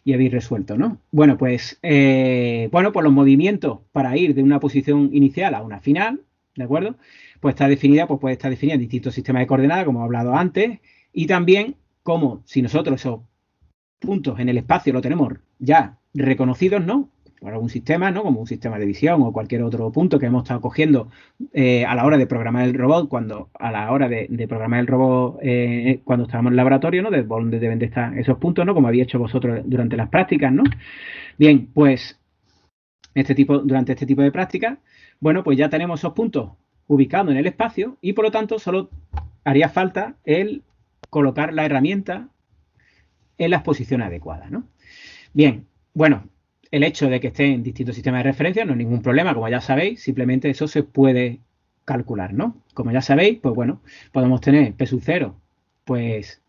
Y habéis resuelto, ¿no? Bueno, pues los movimientos para ir de una posición inicial a una final, ¿de acuerdo? Pues está definida, pues puede estar definida en distintos sistemas de coordenadas, como he hablado antes, y también como si nosotros esos puntos en el espacio lo tenemos ya reconocidos, ¿no? Por algún sistema, ¿no? Como un sistema de visión o cualquier otro punto que hemos estado cogiendo a la hora de programar el robot, cuando estábamos en el laboratorio, ¿no? De dónde deben de estar esos puntos, ¿no? Como habéis hecho vosotros durante las prácticas, ¿no? Bien, pues durante este tipo de prácticas, bueno, pues ya tenemos esos puntos ubicados en el espacio y por lo tanto solo haría falta el colocar la herramienta en las posiciones adecuadas, ¿no? Bien, bueno, el hecho de que estén en distintos sistemas de referencia no es ningún problema, como ya sabéis, simplemente eso se puede calcular, ¿no? Como ya sabéis, pues bueno, podemos tener P sub 0, pues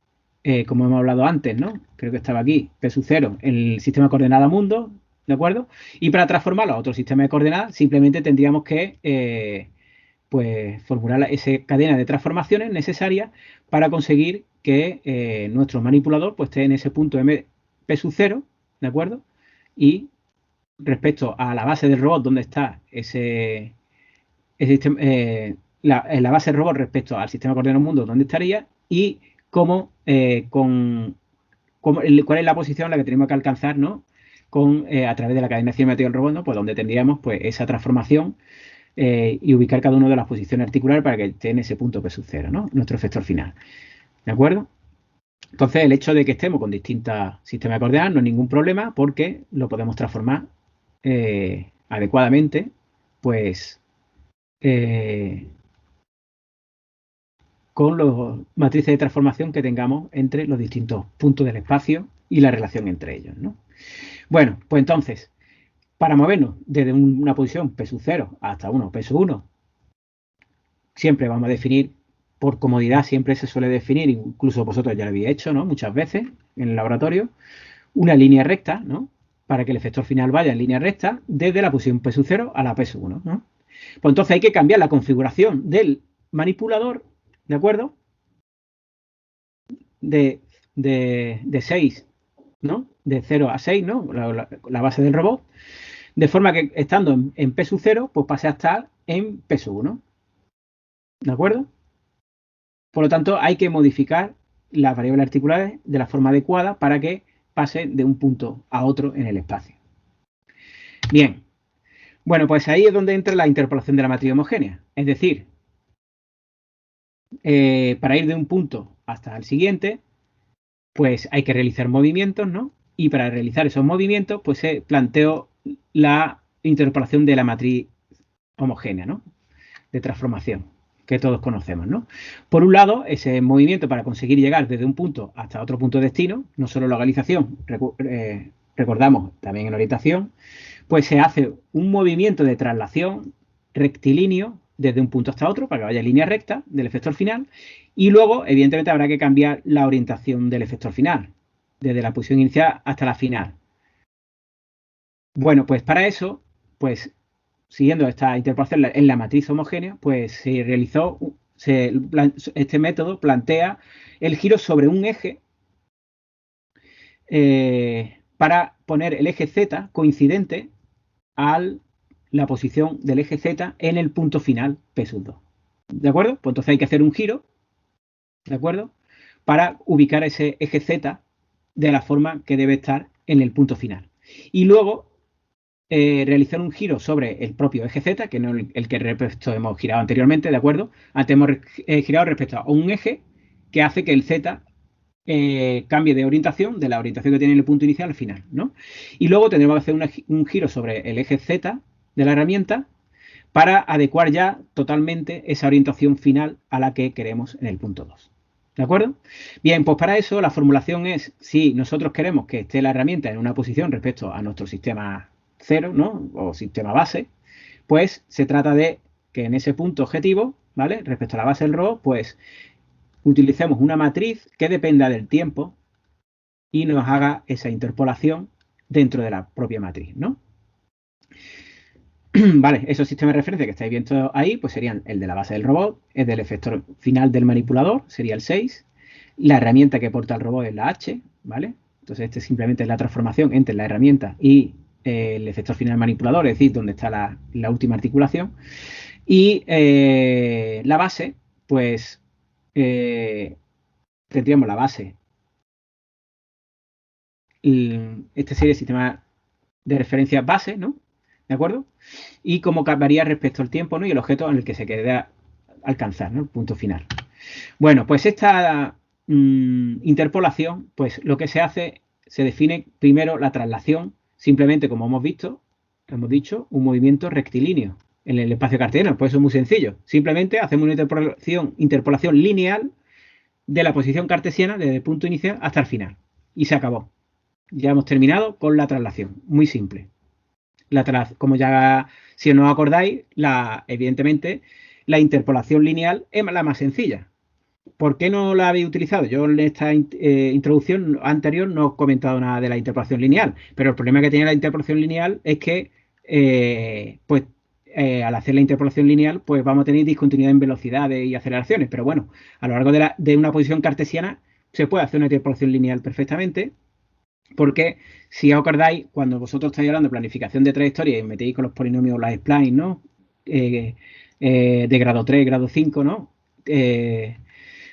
como hemos hablado antes, ¿no? Creo que estaba aquí, P sub 0 en el sistema de coordenadas mundo, ¿de acuerdo? Y para transformarlo a otro sistema de coordenadas, simplemente tendríamos que pues formular esa cadena de transformaciones necesarias para conseguir que nuestro manipulador pues esté en ese punto P sub 0, ¿de acuerdo? Y respecto a la base del robot, donde está la base del robot respecto al sistema de coordenadas mundo, donde estaría y cuál es la posición en la que tenemos que alcanzar, ¿no? A través de la cadena cinemática del robot, ¿no? Pues donde tendríamos pues esa transformación y ubicar cada una de las posiciones articulares para que esté en ese punto P sub 0, ¿no? Nuestro efector final. ¿De acuerdo? Entonces, el hecho de que estemos con distintos sistemas de coordenadas no es ningún problema porque lo podemos transformar adecuadamente, pues con las matrices de transformación que tengamos entre los distintos puntos del espacio y la relación entre ellos, ¿no? Bueno, pues entonces, para movernos desde una posición P sub 0 hasta 1 P sub 1, siempre vamos a definir, por comodidad, siempre se suele definir, incluso vosotros ya lo habéis hecho, ¿no? Muchas veces en el laboratorio, una línea recta, ¿no? Para que el efector final vaya en línea recta desde la posición P sub 0 a la P sub 1, ¿no? Pues entonces hay que cambiar la configuración del manipulador, ¿de acuerdo? De 6, ¿no? De 0 a 6, ¿no? La base del robot. De forma que estando en P sub 0, pues pase a estar en P sub 1. ¿De acuerdo? Por lo tanto, hay que modificar las variables articulares de la forma adecuada para que pase de un punto a otro en el espacio. Bien. Bueno, pues ahí es donde entra la interpolación de la matriz homogénea. Es decir, para ir de un punto hasta el siguiente, pues hay que realizar movimientos, ¿no? Y para realizar esos movimientos, pues se planteó la interpolación de la matriz homogénea, ¿no? De transformación, que todos conocemos, ¿no? Por un lado, ese movimiento para conseguir llegar desde un punto hasta otro punto de destino, no solo localización, recordamos también en orientación, pues se hace un movimiento de traslación rectilíneo desde un punto hasta otro para que vaya en línea recta del efector final y luego, evidentemente, habrá que cambiar la orientación del efector final, desde la posición inicial hasta la final. Bueno, pues para eso, pues siguiendo esta interpolación en la matriz homogénea, pues se realizó, este método plantea el giro sobre un eje para poner el eje Z coincidente a la posición del eje Z en el punto final P sub 2. ¿De acuerdo? Pues entonces hay que hacer un giro, ¿de acuerdo? Para ubicar ese eje Z de la forma que debe estar en el punto final. Y luego realizar un giro sobre el propio eje Z, que no es el que hemos girado anteriormente, ¿de acuerdo? Antes hemos girado respecto a un eje que hace que el Z cambie de orientación, de la orientación que tiene en el punto inicial al final, ¿no? Y luego tendremos que hacer un giro sobre el eje Z de la herramienta para adecuar ya totalmente esa orientación final a la que queremos en el punto 2. ¿De acuerdo? Bien, pues para eso la formulación es, si nosotros queremos que esté la herramienta en una posición respecto a nuestro sistema 0, ¿no? O sistema base, pues se trata de que en ese punto objetivo, ¿vale? Respecto a la base del robot, pues utilicemos una matriz que dependa del tiempo y nos haga esa interpolación dentro de la propia matriz, ¿no? Vale, esos sistemas de referencia que estáis viendo ahí, pues serían el de la base del robot, el del efector final del manipulador, sería el 6, la herramienta que porta el robot es la H, ¿vale? Entonces este simplemente es la transformación entre la herramienta y el efector final del manipulador, es decir, donde está la última articulación. Y la base, pues tendríamos la base. Este sería el sistema de referencia base, ¿no? ¿De acuerdo? Y cómo varía respecto al tiempo, ¿no? Y el objeto en el que se queda alcanzar, ¿no? El punto final. Bueno, pues esta interpolación, pues lo que se hace, se define primero la traslación, simplemente como hemos visto, hemos dicho, un movimiento rectilíneo en el espacio cartesiano. Pues eso es muy sencillo. Simplemente hacemos una interpolación lineal de la posición cartesiana desde el punto inicial hasta el final. Y se acabó. Ya hemos terminado con la traslación. Muy simple. Como ya, si no os acordáis, evidentemente, la interpolación lineal es la más sencilla. ¿Por qué no la habéis utilizado? Yo en esta introducción anterior no he comentado nada de la interpolación lineal, pero el problema que tiene la interpolación lineal es que, al hacer la interpolación lineal, pues vamos a tener discontinuidad en velocidades y aceleraciones. Pero bueno, a lo largo de una posición cartesiana se puede hacer una interpolación lineal perfectamente, porque si os acordáis, cuando vosotros estáis hablando de planificación de trayectoria y metéis con los polinomios las splines, ¿no? De grado 3, grado 5, ¿no?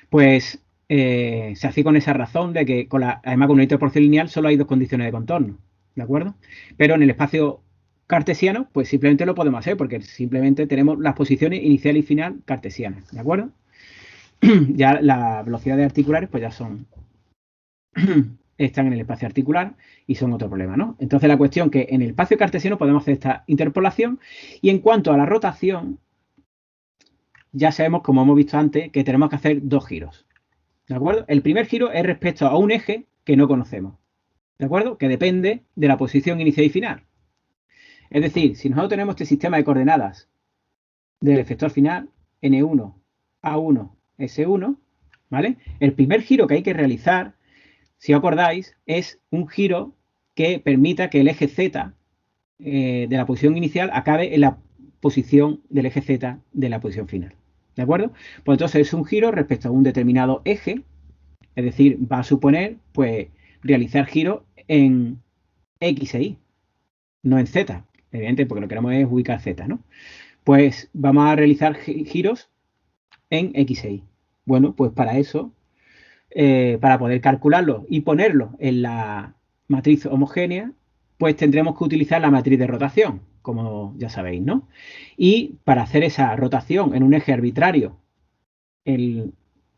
Pues se hace con esa razón de que, además con una interpolación lineal, solo hay dos condiciones de contorno, ¿de acuerdo? Pero en el espacio cartesiano, pues simplemente lo podemos hacer, porque simplemente tenemos las posiciones inicial y final cartesianas, ¿de acuerdo? Ya las velocidades articulares, pues ya son están en el espacio articular y son otro problema, ¿no? Entonces la cuestión que en el espacio cartesiano podemos hacer esta interpolación y en cuanto a la rotación, ya sabemos, como hemos visto antes, que tenemos que hacer dos giros, ¿de acuerdo? El primer giro es respecto a un eje que no conocemos, ¿de acuerdo? Que depende de la posición inicial y final. Es decir, si nosotros tenemos este sistema de coordenadas del efector final, N1, A1, S1, ¿vale? El primer giro que hay que realizar, si os acordáis, es un giro que permita que el eje Z de la posición inicial acabe en la posición del eje Z de la posición final. ¿De acuerdo? Pues entonces es un giro respecto a un determinado eje, es decir, va a suponer, pues, realizar giros en X e Y, no en Z, evidentemente, porque lo que queremos es ubicar Z, ¿no? Pues vamos a realizar giros en X e Y. Bueno, pues para eso, para poder calcularlo y ponerlo en la matriz homogénea, pues tendremos que utilizar la matriz de rotación, como ya sabéis, ¿no? Y para hacer esa rotación en un eje arbitrario, un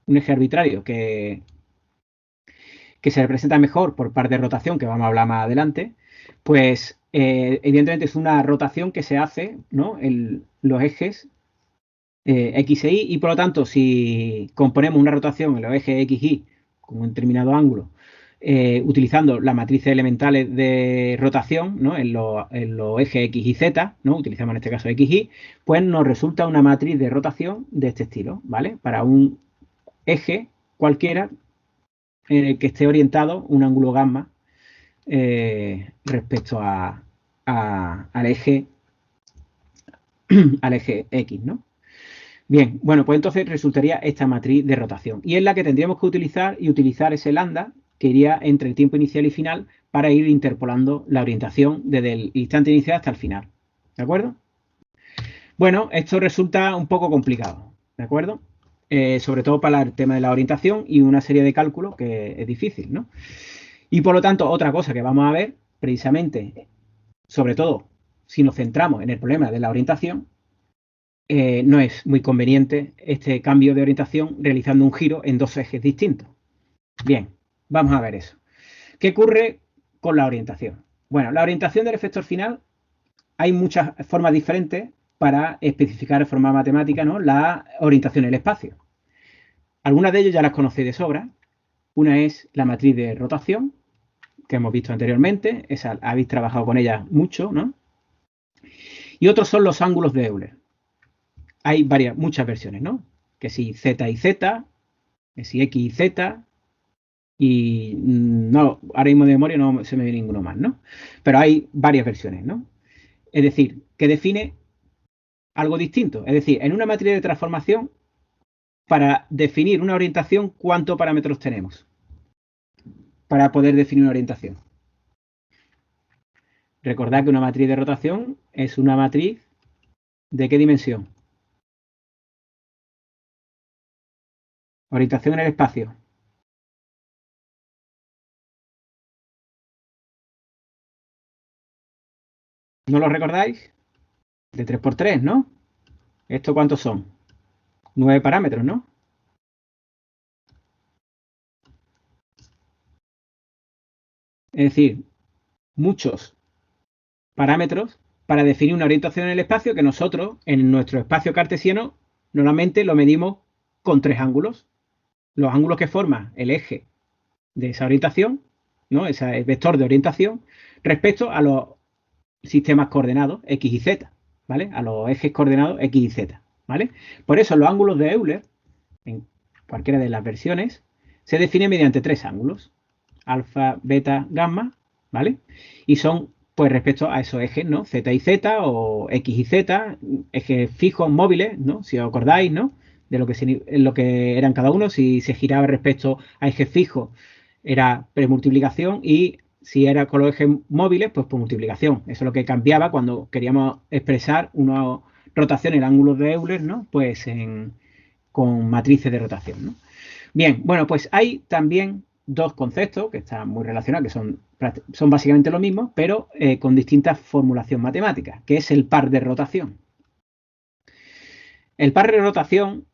eje arbitrario que se representa mejor por par de rotación, que vamos a hablar más adelante, pues evidentemente es una rotación que se hace, ¿no?, en los ejes X e Y, y por lo tanto, si componemos una rotación en los ejes X y Y con un determinado ángulo, utilizando las matrices elementales de rotación, ¿no?, en los ejes X y Z, ¿no?, utilizamos en este caso X y Y, pues nos resulta una matriz de rotación de este estilo, ¿vale? Para un eje cualquiera en el que esté orientado un ángulo gamma respecto al eje X, ¿no? Bien, bueno, pues entonces resultaría esta matriz de rotación. Y es la que tendríamos que utilizar y utilizar ese lambda que iría entre el tiempo inicial y final para ir interpolando la orientación desde el instante inicial hasta el final. ¿De acuerdo? Bueno, esto resulta un poco complicado, ¿de acuerdo? Sobre todo para el tema de la orientación y una serie de cálculos que es difícil, ¿no? Y por lo tanto, otra cosa que vamos a ver, precisamente, sobre todo si nos centramos en el problema de la orientación, no es muy conveniente este cambio de orientación realizando un giro en dos ejes distintos. Bien, vamos a ver eso. ¿Qué ocurre con la orientación? Bueno, la orientación del efector final, hay muchas formas diferentes para especificar de forma matemática, ¿no?, la orientación en el espacio. Algunas de ellas ya las conocéis de sobra. Una es la matriz de rotación, que hemos visto anteriormente. Esa habéis trabajado con ella mucho, ¿no? Y otros son los ángulos de Euler. Hay muchas versiones, ¿no? Que si Z y Z, que si X y Z, y no, ahora mismo de memoria no se me viene ninguno más, ¿no? Pero hay varias versiones, ¿no? Es decir, que define algo distinto. Es decir, en una matriz de transformación, para definir una orientación, ¿cuántos parámetros tenemos para poder definir una orientación? Recordad que una matriz de rotación es una matriz ¿de qué dimensión? Orientación en el espacio. ¿No lo recordáis? De 3 por 3, ¿no? ¿Esto cuántos son? 9 parámetros, ¿no? Es decir, muchos parámetros para definir una orientación en el espacio que nosotros, en nuestro espacio cartesiano, normalmente lo medimos con 3 ángulos. Los ángulos que forman el eje de esa orientación, ¿no?, ese vector de orientación, respecto a los sistemas coordenados X y Z, ¿vale? A los ejes coordenados X y Z, ¿vale? Por eso los ángulos de Euler, en cualquiera de las versiones, se definen mediante 3 ángulos, alfa, beta, gamma, ¿vale? Y son, pues, respecto a esos ejes, ¿no? Z y Z o X y Z, ejes fijos, móviles, ¿no? Si os acordáis, ¿no?, de lo que eran cada uno. Si se giraba respecto a ejes fijos, era premultiplicación, y si era con los ejes móviles, pues por multiplicación. Eso es lo que cambiaba cuando queríamos expresar una rotación en ángulos de Euler, ¿no?, pues con matrices de rotación, ¿no? Bien, bueno, pues hay también dos conceptos que están muy relacionados, que son básicamente lo mismo, pero con distintas formulación matemática, que es el par de rotación. El par de rotación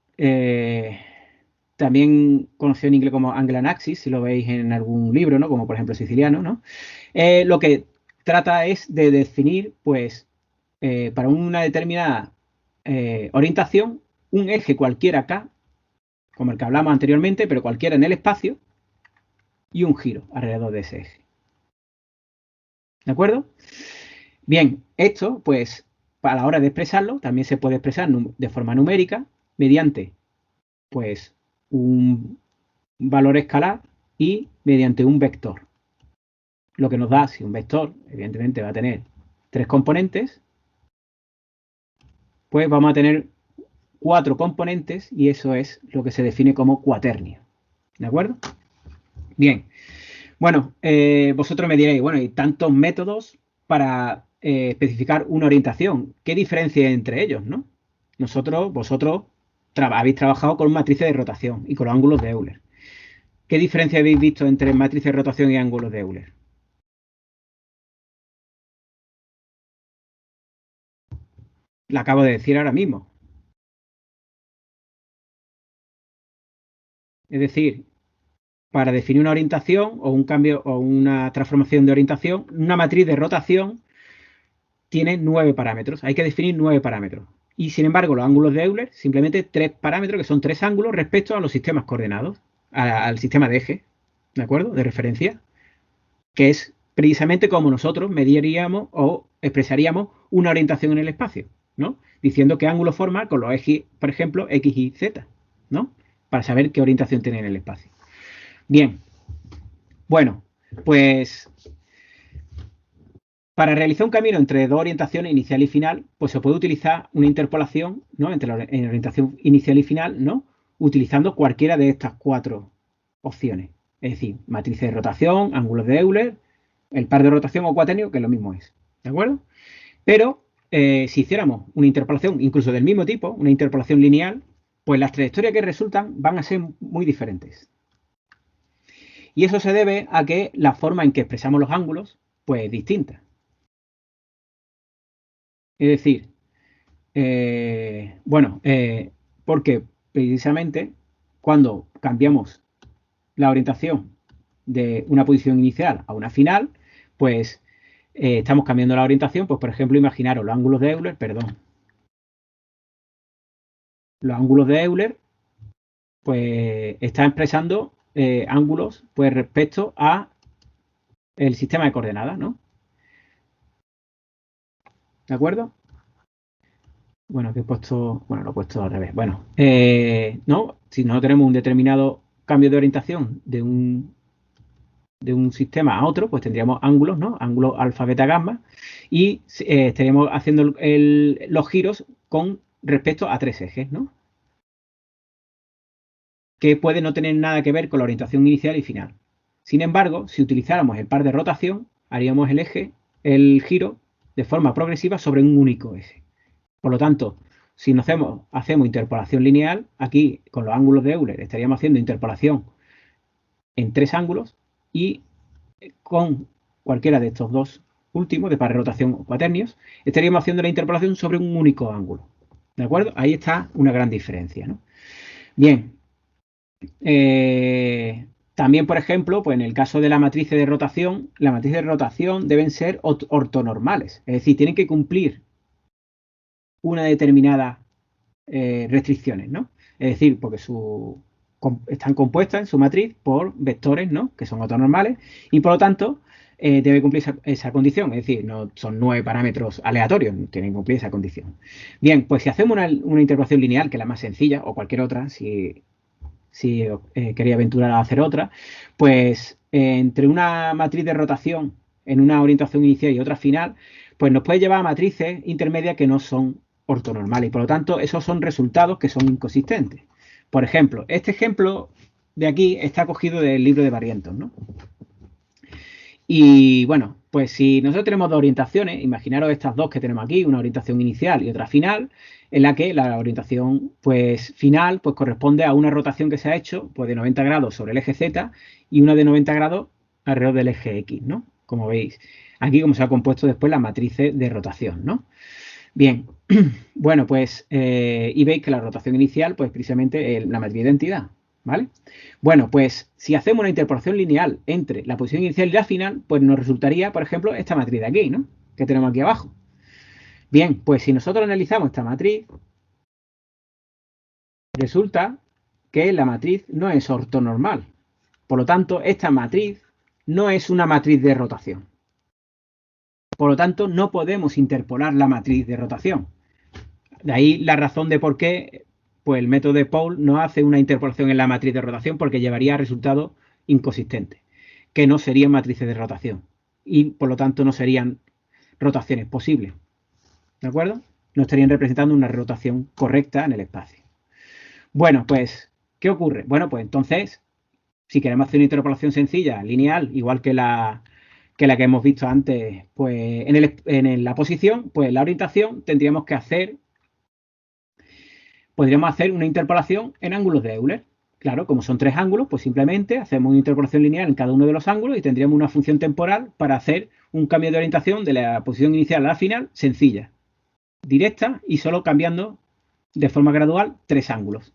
también conocido en inglés como Angle and Axis, si lo veis en algún libro, ¿no? Como por ejemplo Siciliano, ¿no? Lo que trata es de definir, pues, para una determinada orientación, un eje cualquiera acá, como el que hablamos anteriormente, pero cualquiera en el espacio, y un giro alrededor de ese eje. ¿De acuerdo? Bien, esto, pues, a la hora de expresarlo, también se puede expresar de forma numérica mediante, pues, un valor escalar y mediante un vector. Lo que nos da, si un vector, evidentemente, va a tener 3 componentes, pues vamos a tener 4 componentes y eso es lo que se define como cuaternio. ¿De acuerdo? Bien. Bueno, vosotros me diréis, bueno, hay tantos métodos para especificar una orientación. ¿Qué diferencia hay entre ellos, no? Vosotros habéis trabajado con matrices de rotación y con los ángulos de Euler. ¿Qué diferencia habéis visto entre matrices de rotación y ángulos de Euler? La acabo de decir ahora mismo. Es decir, para definir una orientación o un cambio o una transformación de orientación, una matriz de rotación tiene 9 parámetros. Hay que definir 9 parámetros. Y sin embargo, los ángulos de Euler, simplemente 3 parámetros, que son 3 ángulos respecto a los sistemas coordenados, al sistema de eje, ¿de acuerdo? De referencia, que es precisamente como nosotros mediríamos o expresaríamos una orientación en el espacio, ¿no? Diciendo qué ángulo forma con los ejes, por ejemplo, X y Z, ¿no? Para saber qué orientación tiene en el espacio. Bien, bueno, pues para realizar un camino entre dos orientaciones, inicial y final, pues se puede utilizar una interpolación, ¿no? Entre la orientación inicial y final, ¿no? Utilizando cualquiera de estas 4 opciones. Es decir, matrices de rotación, ángulos de Euler, el par de rotación o cuaternio, que lo mismo es. ¿De acuerdo? Pero si hiciéramos una interpolación incluso del mismo tipo, una interpolación lineal, pues las trayectorias que resultan van a ser muy diferentes. Y eso se debe a que la forma en que expresamos los ángulos, pues es distinta. Es decir, porque precisamente cuando cambiamos la orientación de una posición inicial a una final, pues estamos cambiando la orientación, pues por ejemplo, imaginaros los ángulos de Euler, los ángulos de Euler, pues están expresando ángulos pues respecto a el sistema de coordenadas, ¿no? ¿De acuerdo? Bueno, que he puesto, bueno, lo he puesto al revés. Bueno, no, si no tenemos un determinado cambio de orientación de un sistema a otro, pues tendríamos ángulos, ¿no? Ángulos alfa, beta, gamma, y estaríamos haciendo los giros con respecto a 3 ejes, ¿no? Que puede no tener nada que ver con la orientación inicial y final. Sin embargo, si utilizáramos el par de rotación, haríamos el giro de forma progresiva sobre un único eje. Por lo tanto, si hacemos interpolación lineal, aquí con los ángulos de Euler estaríamos haciendo interpolación en 3 ángulos y con cualquiera de estos 2 últimos, de par de rotación o cuaternios, estaríamos haciendo la interpolación sobre un único ángulo. ¿De acuerdo? Ahí está una gran diferencia, ¿no? Bien. También, por ejemplo, pues en el caso de la matriz de rotación, las matrices de rotación deben ser ortonormales. Es decir, tienen que cumplir una determinada restricciones, ¿no? Es decir, porque están compuestas en su matriz por vectores, ¿no? Que son ortonormales y por lo tanto debe cumplir esa condición. Es decir, no son 9 parámetros aleatorios, tienen que cumplir esa condición. Bien, pues si hacemos una interpolación lineal, que es la más sencilla, o cualquier otra, si quería aventurar a hacer otra, pues entre una matriz de rotación en una orientación inicial y otra final, pues nos puede llevar a matrices intermedias que no son ortonormales y por lo tanto esos son resultados que son inconsistentes. Por ejemplo, este ejemplo de aquí está cogido del libro de Barrientos, ¿no? Y bueno, pues si nosotros tenemos 2 orientaciones, imaginaros estas 2 que tenemos aquí, una orientación inicial y otra final, en la que la orientación pues final pues corresponde a una rotación que se ha hecho pues de 90 grados sobre el eje Z y una de 90 grados alrededor del eje X, ¿no? Como veis, aquí como se ha compuesto después las matrices de rotación, ¿no? Bien, bueno, pues y veis que la rotación inicial pues precisamente es la matriz de identidad. ¿vale? Bueno, pues si hacemos una interpolación lineal entre la posición inicial y la final, pues nos resultaría, por ejemplo, esta matriz de aquí, ¿no? Que tenemos aquí abajo. Bien, pues si nosotros analizamos esta matriz, resulta que la matriz no es ortonormal. Por lo tanto, esta matriz no es una matriz de rotación. Por lo tanto, no podemos interpolar la matriz de rotación. De ahí la razón de por qué pues el método de Paul no hace una interpolación en la matriz de rotación, porque llevaría a resultados inconsistentes, que no serían matrices de rotación y por lo tanto no serían rotaciones posibles. ¿De acuerdo? No estarían representando una rotación correcta en el espacio. Bueno, pues, ¿qué ocurre? Bueno, pues entonces, si queremos hacer una interpolación sencilla, lineal, igual que la que hemos visto antes, pues en la posición, pues la orientación tendríamos que hacer, podríamos hacer una interpolación en ángulos de Euler. Claro, como son 3 ángulos, pues simplemente hacemos una interpolación lineal en cada uno de los ángulos y tendríamos una función temporal para hacer un cambio de orientación de la posición inicial a la final sencilla, directa y solo cambiando de forma gradual 3 ángulos.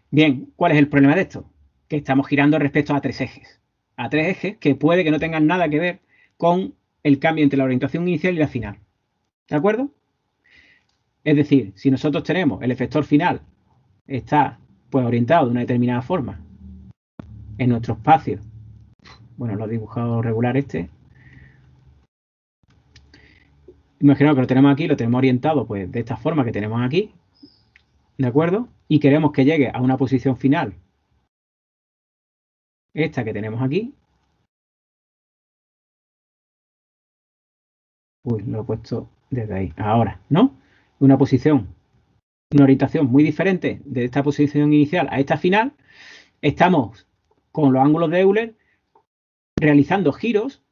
Bien, ¿cuál es el problema de esto? Que estamos girando respecto a 3 ejes. A 3 ejes que puede que no tengan nada que ver con el cambio entre la orientación inicial y la final. ¿De acuerdo? Es decir, si nosotros tenemos el efector final está pues orientado de una determinada forma en nuestro espacio, bueno, lo he dibujado regular este, imaginaos que lo tenemos aquí, lo tenemos orientado pues de esta forma que tenemos aquí, ¿de acuerdo? Y queremos que llegue a una posición final, esta que tenemos aquí. Uy, lo he puesto desde ahí. Ahora, ¿no? Una posición, una orientación muy diferente de esta posición inicial a esta final. Estamos con los ángulos de Euler realizando giros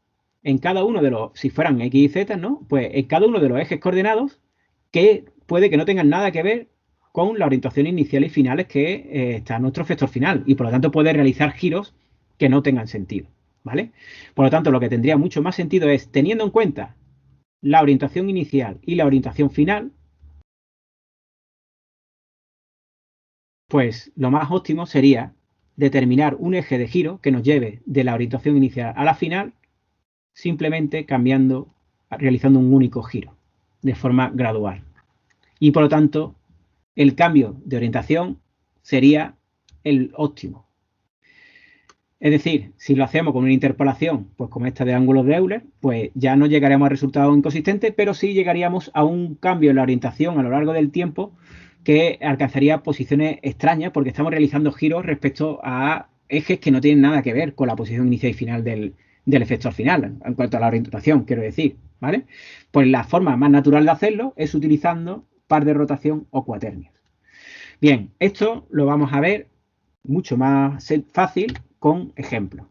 en cada uno de los, si fueran X y Z, ¿no? Pues en cada uno de los ejes coordenados que puede que no tengan nada que ver con la orientación inicial y finales que está nuestro efector final. Y por lo tanto puede realizar giros que no tengan sentido, ¿vale? Por lo tanto, lo que tendría mucho más sentido es, teniendo en cuenta la orientación inicial y la orientación final, pues lo más óptimo sería determinar un eje de giro que nos lleve de la orientación inicial a la final, simplemente cambiando, realizando un único giro de forma gradual. Y por lo tanto, el cambio de orientación sería el óptimo. Es decir, si lo hacemos con una interpolación, pues como esta de ángulos de Euler, pues ya no llegaremos a resultados inconsistentes, pero sí llegaríamos a un cambio en la orientación a lo largo del tiempo que alcanzaría posiciones extrañas porque estamos realizando giros respecto a ejes que no tienen nada que ver con la posición inicial y final del efector final, en cuanto a la orientación, quiero decir, ¿vale? Pues la forma más natural de hacerlo es utilizando par de rotación o cuaternios. Bien, esto lo vamos a ver mucho más fácil con ejemplos.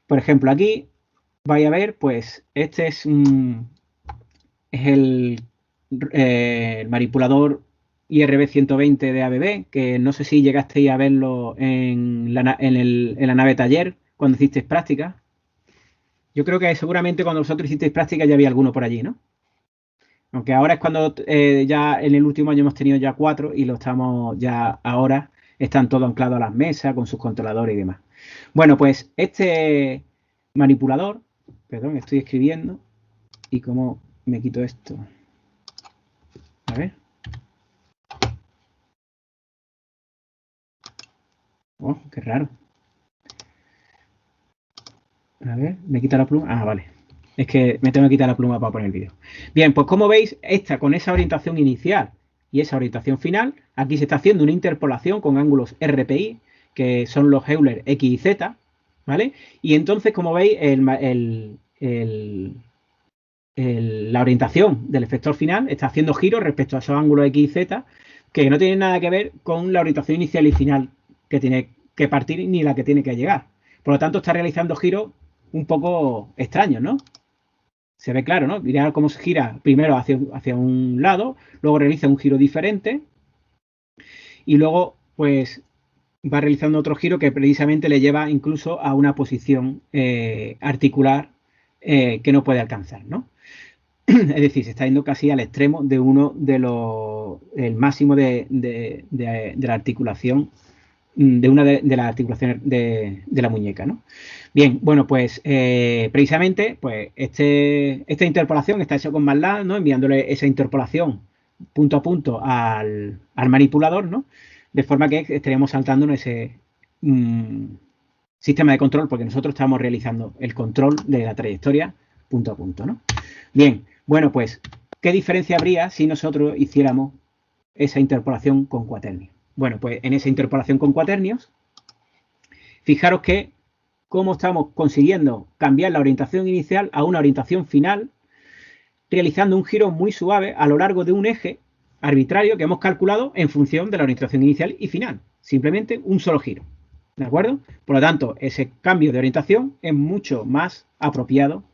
Por ejemplo, aquí vais a ver, pues, este es el manipulador IRB 120 de ABB, que no sé si llegasteis a verlo en la nave taller cuando hicisteis práctica. Yo creo que seguramente cuando vosotros hicisteis práctica ya había alguno por allí, ¿no? Aunque ahora es cuando ya en el último año hemos tenido ya 4 y lo estamos ya ahora, están todos anclados a las mesas con sus controladores y demás. Bueno, pues este manipulador, perdón, estoy escribiendo y cómo me quito esto. A ver. Oh, qué raro. A ver, me quita la pluma. Ah, vale. Es que me tengo que quitar la pluma para poner el vídeo. Bien, pues como veis, esta con esa orientación inicial y esa orientación final, aquí se está haciendo una interpolación con ángulos RPI, que son los Euler X y Z, ¿vale? Y entonces, como veis, la orientación del efector final está haciendo giros respecto a esos ángulos X y Z, que no tienen nada que ver con la orientación inicial y final que tiene que partir ni la que tiene que llegar. Por lo tanto, está realizando giros un poco extraños, ¿no? Se ve claro, ¿no? Mirad cómo se gira primero hacia un lado, luego realiza un giro diferente y luego, pues, va realizando otro giro que precisamente le lleva incluso a una posición articular que no puede alcanzar, ¿no? Es decir, se está yendo casi al extremo de uno de el máximo de la articulación de una de las articulaciones de la muñeca, ¿no? Bien, bueno, pues precisamente pues esta interpolación está hecha con MATLAB, ¿no? Enviándole esa interpolación punto a punto al manipulador, ¿no? De forma que estaríamos saltando en ese sistema de control, porque nosotros estamos realizando el control de la trayectoria punto a punto, ¿no? Bien, bueno, pues, ¿qué diferencia habría si nosotros hiciéramos esa interpolación con cuaternios? Bueno, pues en esa interpolación con cuaternios, fijaros que cómo estamos consiguiendo cambiar la orientación inicial a una orientación final, realizando un giro muy suave a lo largo de un eje arbitrario que hemos calculado en función de la orientación inicial y final. Simplemente un solo giro. ¿De acuerdo? Por lo tanto, ese cambio de orientación es mucho más apropiado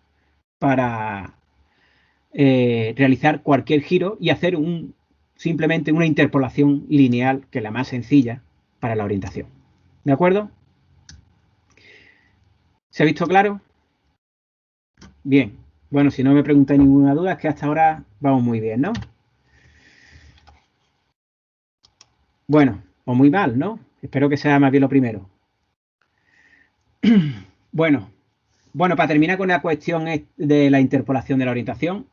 para realizar cualquier giro y hacer simplemente una interpolación lineal, que es la más sencilla para la orientación. ¿De acuerdo? ¿Se ha visto claro? Bien. Bueno, si no me preguntáis ninguna duda, es que hasta ahora vamos muy bien, ¿no? Bueno, o muy mal, ¿no? Espero que sea más bien lo primero. Bueno, para terminar con la cuestión de la interpolación de la orientación,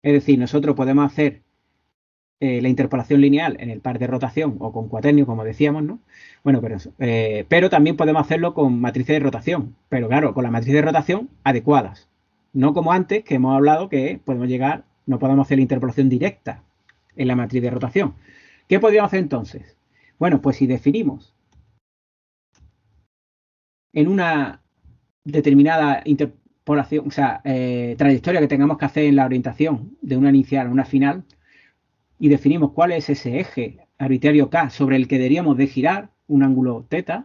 es decir, nosotros podemos hacer la interpolación lineal en el par de rotación o con cuaternio, como decíamos, ¿no? Bueno, pero también podemos hacerlo con matrices de rotación, pero claro, con las matrices de rotación adecuadas. No como antes, que hemos hablado que no podemos hacer la interpolación directa en la matriz de rotación. ¿Qué podríamos hacer entonces? Bueno, pues si definimos en una determinada interpolación, o sea, trayectoria que tengamos que hacer en la orientación de una inicial a una final, y definimos cuál es ese eje arbitrario K sobre el que deberíamos de girar un ángulo θ,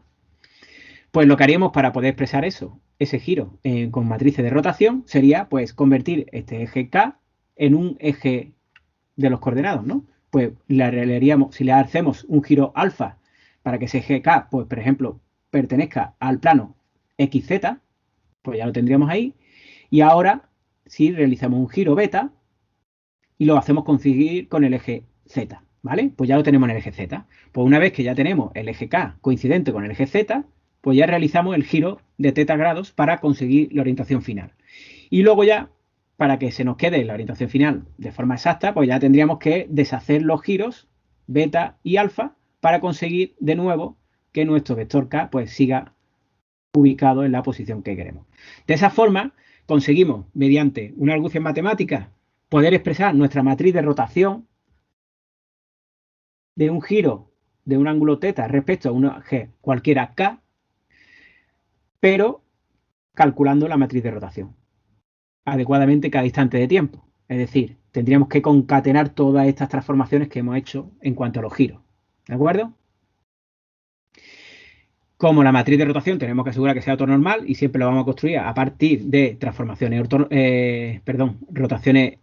pues lo que haríamos para poder expresar ese giro con matrices de rotación, sería pues convertir este eje K en un eje de los coordenados, ¿no? Pues si le hacemos un giro alfa para que ese eje K, pues por ejemplo, pertenezca al plano XZ, pues ya lo tendríamos ahí. Y ahora, si realizamos un giro beta y lo hacemos coincidir con el eje Z, ¿vale? Pues ya lo tenemos en el eje Z. Pues una vez que ya tenemos el eje K coincidente con el eje Z, pues ya realizamos el giro de θ grados para conseguir la orientación final. Y luego ya, para que se nos quede la orientación final de forma exacta, pues ya tendríamos que deshacer los giros beta y alfa para conseguir de nuevo que nuestro vector K pues siga ubicado en la posición que queremos. De esa forma conseguimos, mediante una argucia matemática, poder expresar nuestra matriz de rotación de un giro de un ángulo θ respecto a un eje cualquiera K, pero calculando la matriz de rotación adecuadamente cada instante de tiempo. Es decir, tendríamos que concatenar todas estas transformaciones que hemos hecho en cuanto a los giros. ¿De acuerdo? Como la matriz de rotación tenemos que asegurar que sea ortonormal y siempre lo vamos a construir a partir de transformaciones, rotaciones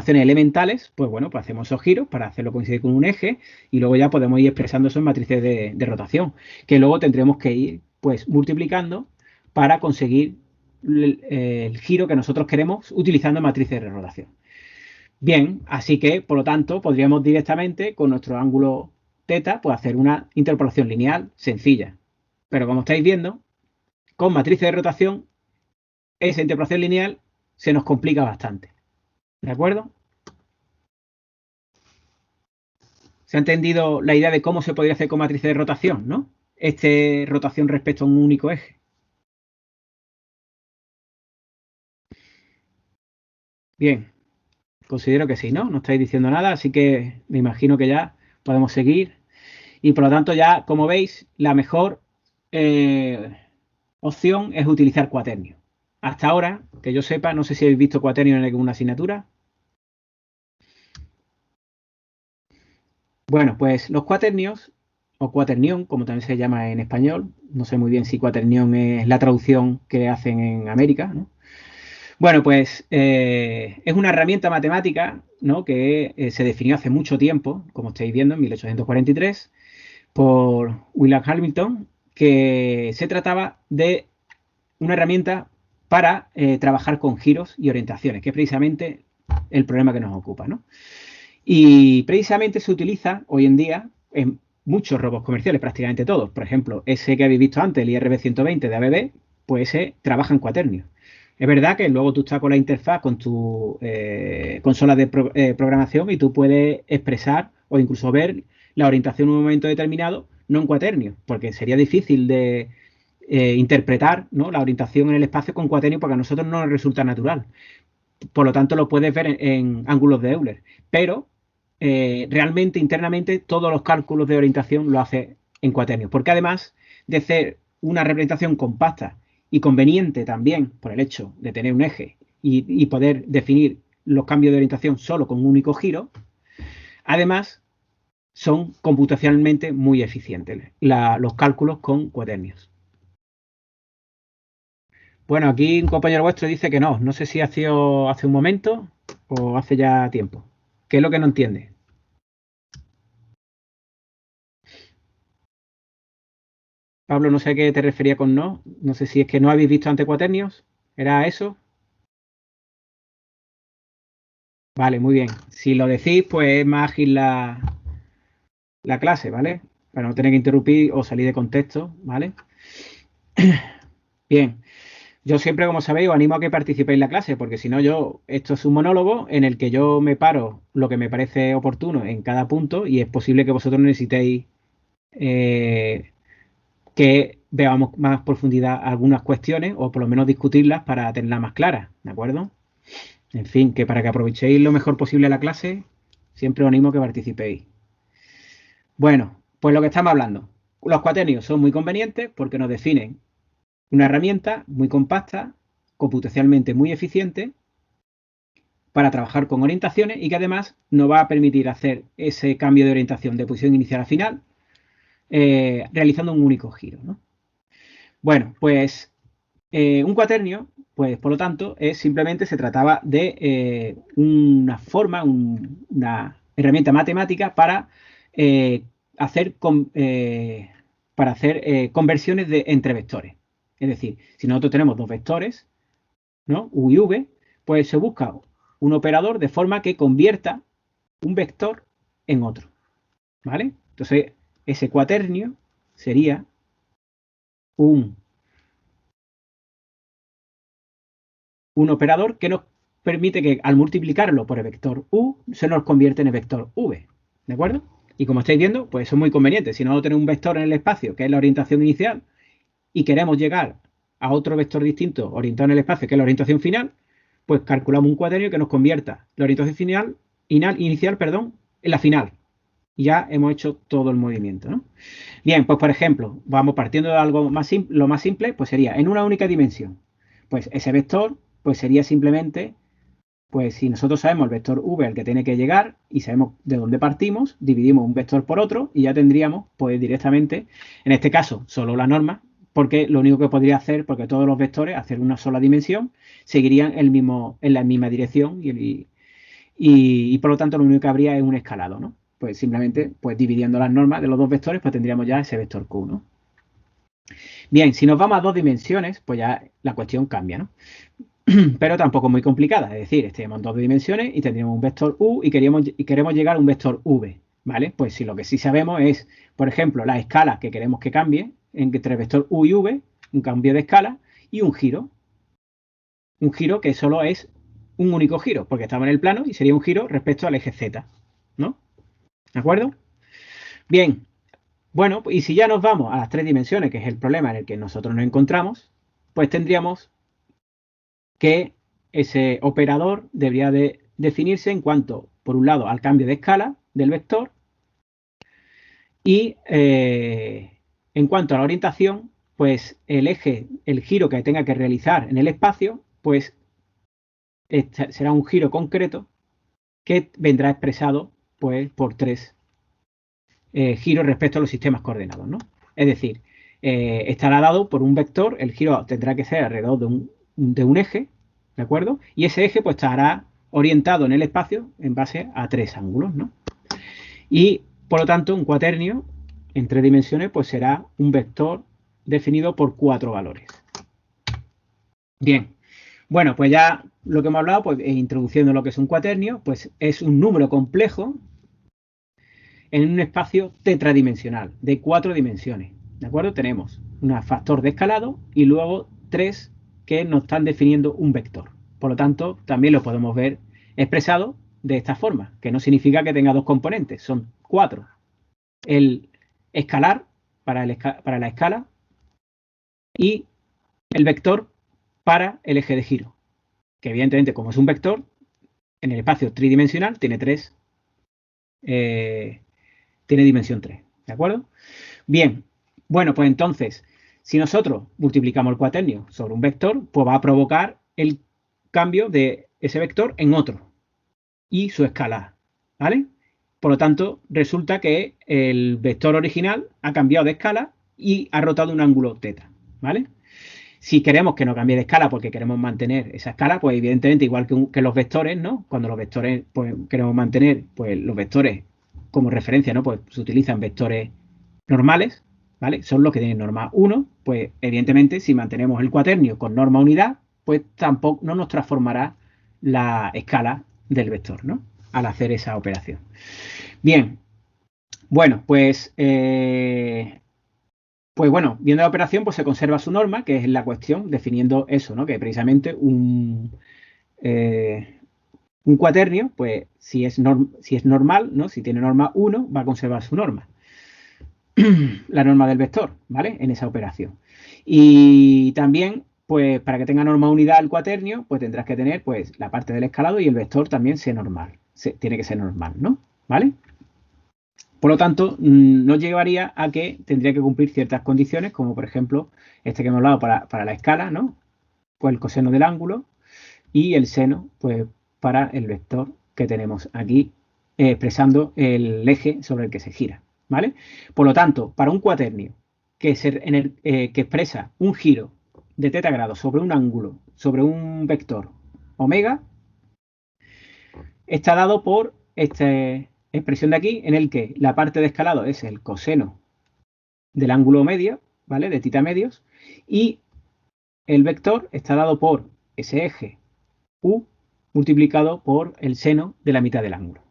elementales, pues bueno, pues hacemos esos giros para hacerlo coincidir con un eje y luego ya podemos ir expresando eso en matrices de rotación, que luego tendremos que ir pues multiplicando para conseguir el giro que nosotros queremos utilizando matrices de rotación. Bien, así que, por lo tanto, podríamos directamente con nuestro ángulo θ, pues hacer una interpolación lineal sencilla. Pero como estáis viendo, con matrices de rotación, esa interpolación lineal se nos complica bastante. ¿De acuerdo? ¿Se ha entendido la idea de cómo se podría hacer con matrices de rotación, ¿no? Rotación respecto a un único eje. Bien, considero que sí, ¿no? No estáis diciendo nada, así que me imagino que ya podemos seguir. Y por lo tanto ya, como veis, la mejor opción es utilizar cuaternio. Hasta ahora, que yo sepa, no sé si habéis visto cuaternio en alguna asignatura. Bueno, pues los cuaternios, o cuaternión, como también se llama en español, no sé muy bien si cuaternión es la traducción que hacen en América, ¿no? Bueno, pues es una herramienta matemática, ¿no? Que se definió hace mucho tiempo, como estáis viendo, en 1843, por William Hamilton, que se trataba de una herramienta para trabajar con giros y orientaciones, que es precisamente el problema que nos ocupa, ¿no? Y precisamente se utiliza hoy en día muchos robots comerciales, prácticamente todos. Por ejemplo, ese que habéis visto antes, el IRB-120 de ABB, pues ese trabaja en cuaternios. Es verdad que luego tú estás con la interfaz, con tu consola de programación y tú puedes expresar o incluso ver la orientación en un momento determinado, no en cuaternios, porque sería difícil de interpretar, ¿no?, la orientación en el espacio con cuaternios porque a nosotros no nos resulta natural. Por lo tanto, lo puedes ver en ángulos de Euler. Pero realmente, internamente, todos los cálculos de orientación lo hace en cuaternios. Porque además de ser una representación compacta y conveniente también por el hecho de tener un eje y poder definir los cambios de orientación solo con un único giro, además son computacionalmente muy eficientes los cálculos con cuaternios. Bueno, aquí un compañero vuestro dice que no. No sé si ha sido hace un momento o hace ya tiempo. ¿Qué es lo que no entiende? Pablo, no sé a qué te refería con no. No sé si es que no habéis visto antes cuaternios. ¿Era eso? Vale, muy bien. Si lo decís, pues es más ágil la clase, ¿vale? Para no tener que interrumpir o salir de contexto, ¿vale? Bien. Yo siempre, como sabéis, os animo a que participéis en la clase, porque si no, esto es un monólogo en el que yo me paro lo que me parece oportuno en cada punto y es posible que vosotros necesitéis eh, que veamos más profundidad algunas cuestiones o por lo menos discutirlas para tenerlas más claras, ¿de acuerdo? En fin, que para que aprovechéis lo mejor posible la clase, siempre os animo a que participéis. Bueno, pues lo que estamos hablando. Los cuaternios son muy convenientes porque nos definen una herramienta muy compacta, computacionalmente muy eficiente para trabajar con orientaciones y que además nos va a permitir hacer ese cambio de orientación de posición inicial a final realizando un único giro, ¿no? Bueno, pues un cuaternio, pues por lo tanto, simplemente se trataba de una forma, una herramienta matemática eh, hacer, para hacer conversiones entre vectores. Es decir, si nosotros tenemos dos vectores, ¿no?, U y V, pues se busca un operador de forma que convierta un vector en otro, ¿vale? Entonces, ese cuaternio sería un un operador que nos permite que al multiplicarlo por el vector u se nos convierte en el vector v, ¿de acuerdo? Y como estáis viendo, pues eso es muy conveniente. Si no tenemos un vector en el espacio, que es la orientación inicial, y queremos llegar a otro vector distinto orientado en el espacio, que es la orientación final, pues calculamos un cuaternio que nos convierta la orientación inicial, en la final. Y ya hemos hecho todo el movimiento, ¿no? Bien, pues por ejemplo, vamos partiendo de algo más simple, lo más simple, pues sería en una única dimensión. Pues ese vector, pues sería simplemente, pues si nosotros sabemos el vector v al que tiene que llegar y sabemos de dónde partimos, dividimos un vector por otro y ya tendríamos, pues directamente, en este caso, solo la norma, porque lo único que podría hacer, porque todos los vectores, hacer una sola dimensión, seguirían en la misma dirección y por lo tanto lo único que habría es un escalado, ¿no? Pues simplemente, pues dividiendo las normas de los dos vectores, pues tendríamos ya ese vector q, ¿no? Bien, si nos vamos a dos dimensiones, pues ya la cuestión cambia, ¿no? Pero tampoco es muy complicada, es decir, tenemos dos dimensiones y tendríamos un vector u y queremos llegar a un vector v, ¿vale? Pues si lo que sí sabemos es, por ejemplo, la escala que queremos que cambie entre el vector u y v, un cambio de escala y un giro que solo es un único giro, porque estamos en el plano y sería un giro respecto al eje z, ¿no? ¿De acuerdo? Bien, bueno, y si ya nos vamos a las tres dimensiones, que es el problema en el que nosotros nos encontramos, pues tendríamos que ese operador debería de definirse en cuanto, por un lado, al cambio de escala del vector y en cuanto a la orientación, pues el eje, el giro que tenga que realizar en el espacio, pues será un giro concreto que vendrá expresado pues por tres giros respecto a los sistemas coordenados, ¿no? Es decir, estará dado por un vector, el giro tendrá que ser alrededor de un eje, ¿de acuerdo? Y ese eje pues estará orientado en el espacio en base a tres ángulos, ¿no? Y por lo tanto un cuaternio en tres dimensiones pues será un vector definido por cuatro valores. Bien, bueno, pues ya lo que hemos hablado, pues introduciendo lo que es un cuaternio, pues es un número complejo en un espacio tetradimensional de 4 dimensiones. ¿De acuerdo? Tenemos un factor de escalado y luego 3 que nos están definiendo un vector. Por lo tanto, también lo podemos ver expresado de esta forma, que no significa que tenga 2 componentes, son 4. El escalar para la escala y el vector para el eje de giro, que evidentemente como es un vector, en el espacio tridimensional tiene dimensión 3, ¿de acuerdo? Bien, bueno, pues entonces, si nosotros multiplicamos el cuaternio sobre un vector, pues va a provocar el cambio de ese vector en otro y su escala, ¿vale? Por lo tanto, resulta que el vector original ha cambiado de escala y ha rotado un ángulo teta, ¿vale? Si queremos que no cambie de escala porque queremos mantener esa escala, pues evidentemente igual que los vectores, ¿no? Cuando los vectores pues, queremos mantener, pues los vectores como referencia, ¿no? Pues se utilizan vectores normales, ¿vale? Son los que tienen norma 1, pues evidentemente si mantenemos el cuaternio con norma unidad, pues tampoco no nos transformará la escala del vector, ¿no? Al hacer esa operación. Bien, bueno, pues bueno, viendo la operación, pues se conserva su norma, que es la cuestión, definiendo eso, ¿no? Que precisamente un cuaternio, pues si es normal, ¿no? Si tiene norma 1, va a conservar su norma. La norma del vector, ¿vale? En esa operación. Y también, pues para que tenga norma unidad el cuaternio, pues tendrás que tener, pues, la parte del escalado y el vector también sea normal. Tiene que ser normal, ¿no? ¿Vale? Por lo tanto, nos llevaría a que tendría que cumplir ciertas condiciones, como por ejemplo, este que hemos hablado para la escala, ¿no? Pues el coseno del ángulo y el seno, pues para el vector que tenemos aquí, expresando el eje sobre el que se gira, ¿vale? Por lo tanto, para un cuaternio que expresa un giro de teta grados sobre un ángulo, sobre un vector omega, está dado por esta expresión de aquí, en el que la parte de escalado es el coseno del ángulo medio, ¿vale? De tita medios, y el vector está dado por ese eje U multiplicado por el seno de la mitad del ángulo.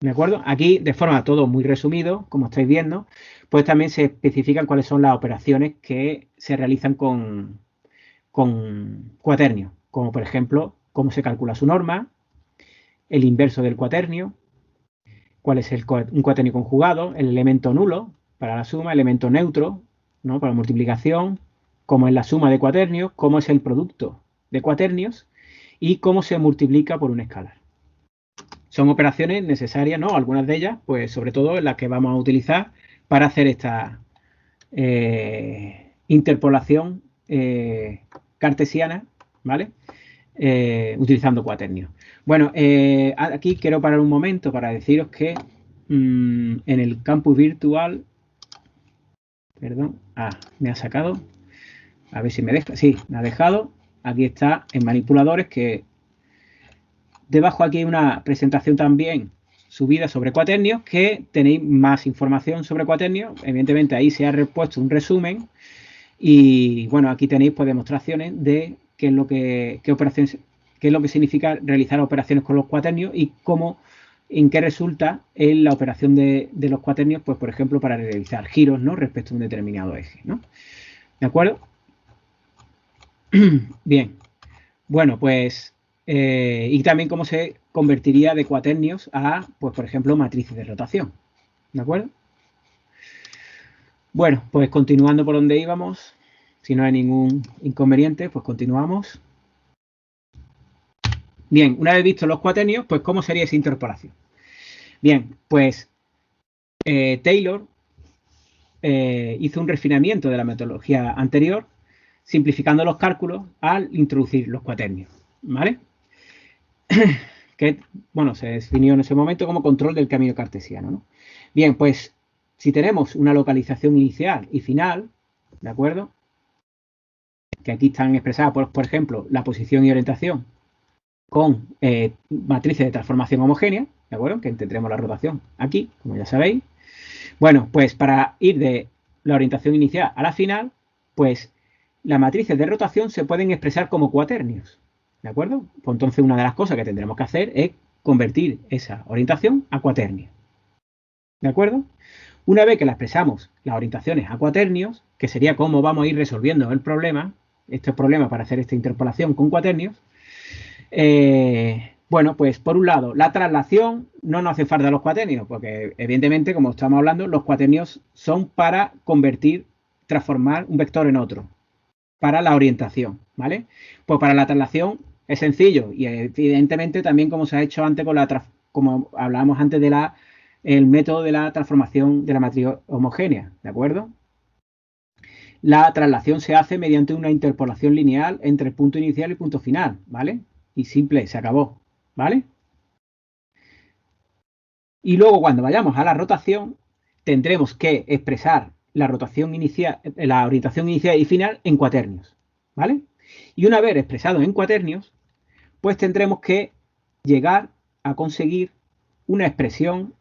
¿De acuerdo? Aquí, de forma todo muy resumido, como estáis viendo, pues también se especifican cuáles son las operaciones que se realizan con cuaternio, como por ejemplo, cómo se calcula su norma, el inverso del cuaternio, cuál es un cuaternio conjugado, el elemento nulo para la suma, el elemento neutro, ¿no? Para la multiplicación, cómo es la suma de cuaternios, cómo es el producto de cuaternios y cómo se multiplica por un escalar. Son operaciones necesarias, ¿no? Algunas de ellas, pues sobre todo las que vamos a utilizar para hacer esta interpolación cartesiana, ¿vale? Utilizando cuaternios. Bueno, aquí quiero parar un momento para deciros que en el campus virtual, perdón, me ha sacado, a ver si me deja, sí, me ha dejado, aquí está en manipuladores, que debajo aquí hay una presentación también subida sobre cuaternios, que tenéis más información sobre cuaternios, evidentemente ahí se ha repuesto un resumen y bueno, aquí tenéis pues demostraciones de qué es lo que significa realizar operaciones con los cuaternios y en qué resulta en la operación de los cuaternios, pues por ejemplo para realizar giros, ¿no? Respecto a un determinado eje, ¿no? ¿De acuerdo? Bien, bueno, pues y también cómo se convertiría de cuaternios a, pues por ejemplo, matrices de rotación, ¿de acuerdo? Bueno, pues continuando por donde íbamos, si no hay ningún inconveniente, pues continuamos. Bien, una vez vistos los cuaternios, pues ¿cómo sería esa interpolación? Bien, pues Taylor hizo un refinamiento de la metodología anterior, simplificando los cálculos al introducir los cuaternios, ¿vale? Que, bueno, se definió en ese momento como control del camino cartesiano, ¿no? Bien, pues si tenemos una localización inicial y final, ¿de acuerdo? Que aquí están expresadas, por ejemplo, la posición y orientación con matrices de transformación homogénea, ¿de acuerdo? Que tendremos la rotación aquí, como ya sabéis. Bueno, pues para ir de la orientación inicial a la final, pues las matrices de rotación se pueden expresar como cuaternios, ¿de acuerdo? Pues entonces una de las cosas que tendremos que hacer es convertir esa orientación a cuaternio. ¿De acuerdo? Una vez que la expresamos las orientaciones a cuaternios, que sería cómo vamos a ir resolviendo el problema, este problema para hacer esta interpolación con cuaternios, bueno, pues por un lado, la traslación no nos hace falta los cuaternios, porque evidentemente, como estamos hablando, los cuaternios son para convertir, transformar un vector en otro, para la orientación, ¿vale? Pues para la traslación es sencillo y evidentemente también como se ha hecho antes como hablábamos antes el método de la transformación de la matriz homogénea, ¿de acuerdo? La traslación se hace mediante una interpolación lineal entre el punto inicial y el punto final, ¿vale? Y simple, se acabó, ¿vale? Y luego cuando vayamos a la rotación, tendremos que expresar la rotación inicial, la orientación inicial y final en cuaternios, ¿vale? Y una vez expresado en cuaternios, pues tendremos que llegar a conseguir una expresión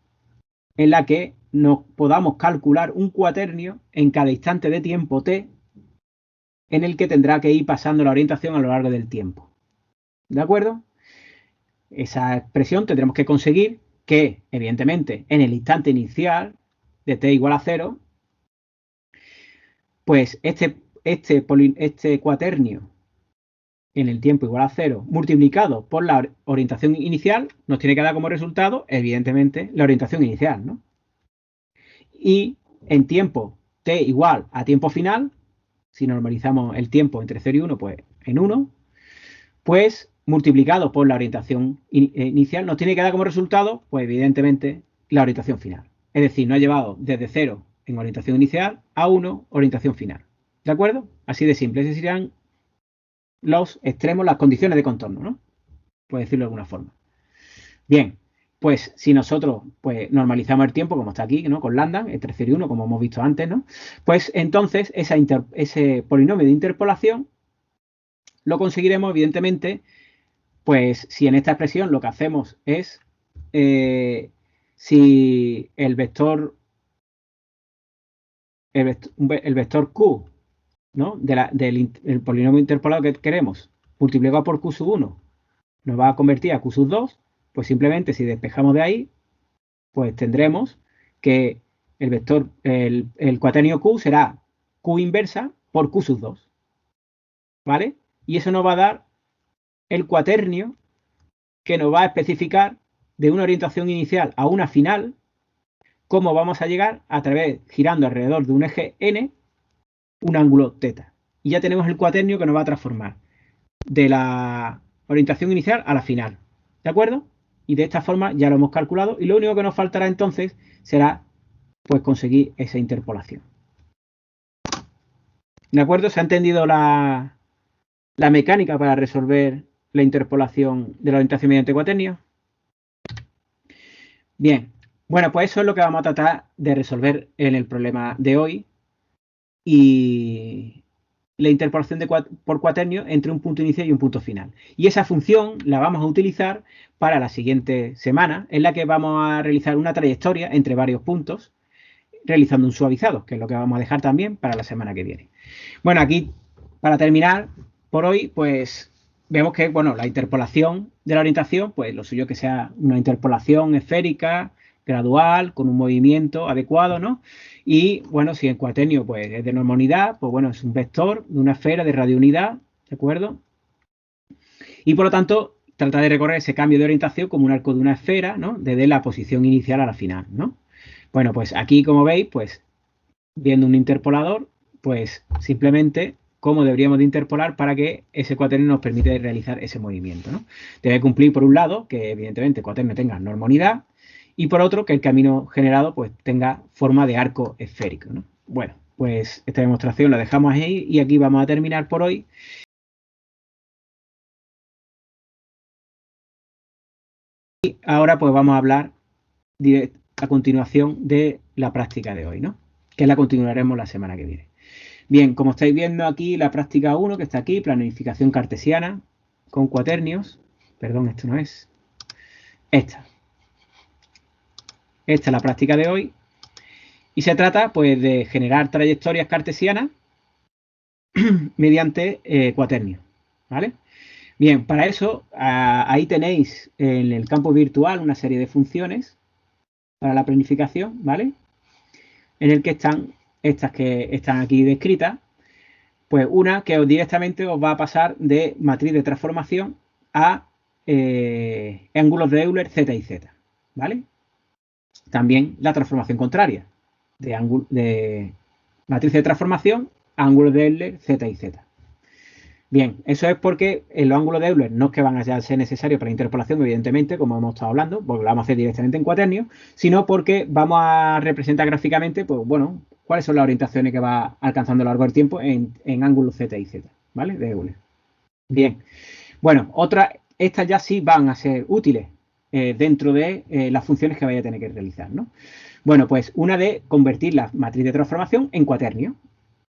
en la que nos podamos calcular un cuaternio en cada instante de tiempo t en el que tendrá que ir pasando la orientación a lo largo del tiempo. ¿De acuerdo? Esa expresión tendremos que conseguir que, evidentemente, en el instante inicial de t igual a 0, pues este cuaternio en el tiempo igual a 0 multiplicado por la orientación inicial nos tiene que dar como resultado, evidentemente, la orientación inicial, ¿no? Y en tiempo t igual a tiempo final, si normalizamos el tiempo entre 0 y 1, pues en 1, pues multiplicado por la orientación inicial nos tiene que dar como resultado, pues evidentemente, la orientación final. Es decir, nos ha llevado desde 0 en orientación inicial a 1 orientación final. ¿De acuerdo? Así de simple. Esos serían los extremos, las condiciones de contorno, ¿no? Por decirlo de alguna forma. Bien, pues si nosotros pues, normalizamos el tiempo, como está aquí, ¿no? Con lambda, entre 0 y 1, como hemos visto antes, ¿no? Pues entonces ese polinomio de interpolación lo conseguiremos, evidentemente, pues si en esta expresión lo que hacemos es, si el vector Q, ¿no? del polinomio interpolado que queremos, multiplicado por Q sub 1, nos va a convertir a Q sub 2, pues simplemente si despejamos de ahí, pues tendremos que el cuaternio Q será Q inversa por Q sub 2, ¿vale? Y eso nos va a dar el cuaternio que nos va a especificar de una orientación inicial a una final, cómo vamos a llegar a través, girando alrededor de un eje n, un ángulo θ. Y ya tenemos el cuaternio que nos va a transformar de la orientación inicial a la final. ¿De acuerdo? Y de esta forma ya lo hemos calculado y lo único que nos faltará entonces será pues conseguir esa interpolación. ¿De acuerdo? ¿Se ha entendido la mecánica para resolver la interpolación de la orientación mediante cuaternio? Bien, bueno, pues eso es lo que vamos a tratar de resolver en el problema de hoy. Y la interpolación por cuaternio entre un punto inicial y un punto final. Y esa función la vamos a utilizar para la siguiente semana, en la que vamos a realizar una trayectoria entre varios puntos, realizando un suavizado, que es lo que vamos a dejar también para la semana que viene. Bueno, aquí, para terminar, por hoy, pues vemos que, bueno, la interpolación de la orientación, pues lo suyo que sea una interpolación esférica, gradual, con un movimiento adecuado, ¿no? Y, bueno, si el cuaternio, pues, es de norma unidad, pues, bueno, es un vector de una esfera de radiounidad, ¿de acuerdo? Y, por lo tanto, trata de recorrer ese cambio de orientación como un arco de una esfera, ¿no? Desde la posición inicial a la final, ¿no? Bueno, pues aquí, como veis, pues, viendo un interpolador, pues, simplemente cómo deberíamos de interpolar para que ese cuaternio nos permita realizar ese movimiento, ¿no? Debe cumplir, por un lado, que evidentemente el cuaternio tenga norma unidad, y por otro, que el camino generado pues tenga forma de arco esférico, ¿no? Bueno, pues esta demostración la dejamos ahí y aquí vamos a terminar por hoy. Y ahora pues vamos a hablar a continuación de la práctica de hoy, ¿no? Que la continuaremos la semana que viene. Bien, como estáis viendo aquí la práctica 1 que está aquí, planificación cartesiana con cuaternios. Perdón, esto no es. Esta es la práctica de hoy. Y se trata pues de generar trayectorias cartesianas mediante cuaternio, ¿vale? Bien, para eso ahí tenéis en el campo virtual una serie de funciones para la planificación, ¿vale? En el que están estas que están aquí descritas, pues una que directamente os va a pasar de matriz de transformación a ángulos de Euler Z y Z, ¿vale? También la transformación contraria, de matriz de transformación a ángulos de Euler Z y Z. Bien, eso es porque los ángulos de Euler no es que van a ser necesarios para la interpolación, evidentemente, como hemos estado hablando, porque lo vamos a hacer directamente en cuaternio, sino porque vamos a representar gráficamente, pues bueno, cuáles son las orientaciones que va alcanzando a lo largo del tiempo en ángulos Z y Z, ¿vale? De Euler. Bien, bueno, estas ya sí van a ser útiles dentro de las funciones que vaya a tener que realizar, ¿no? Bueno, pues una de convertir la matriz de transformación en cuaternio,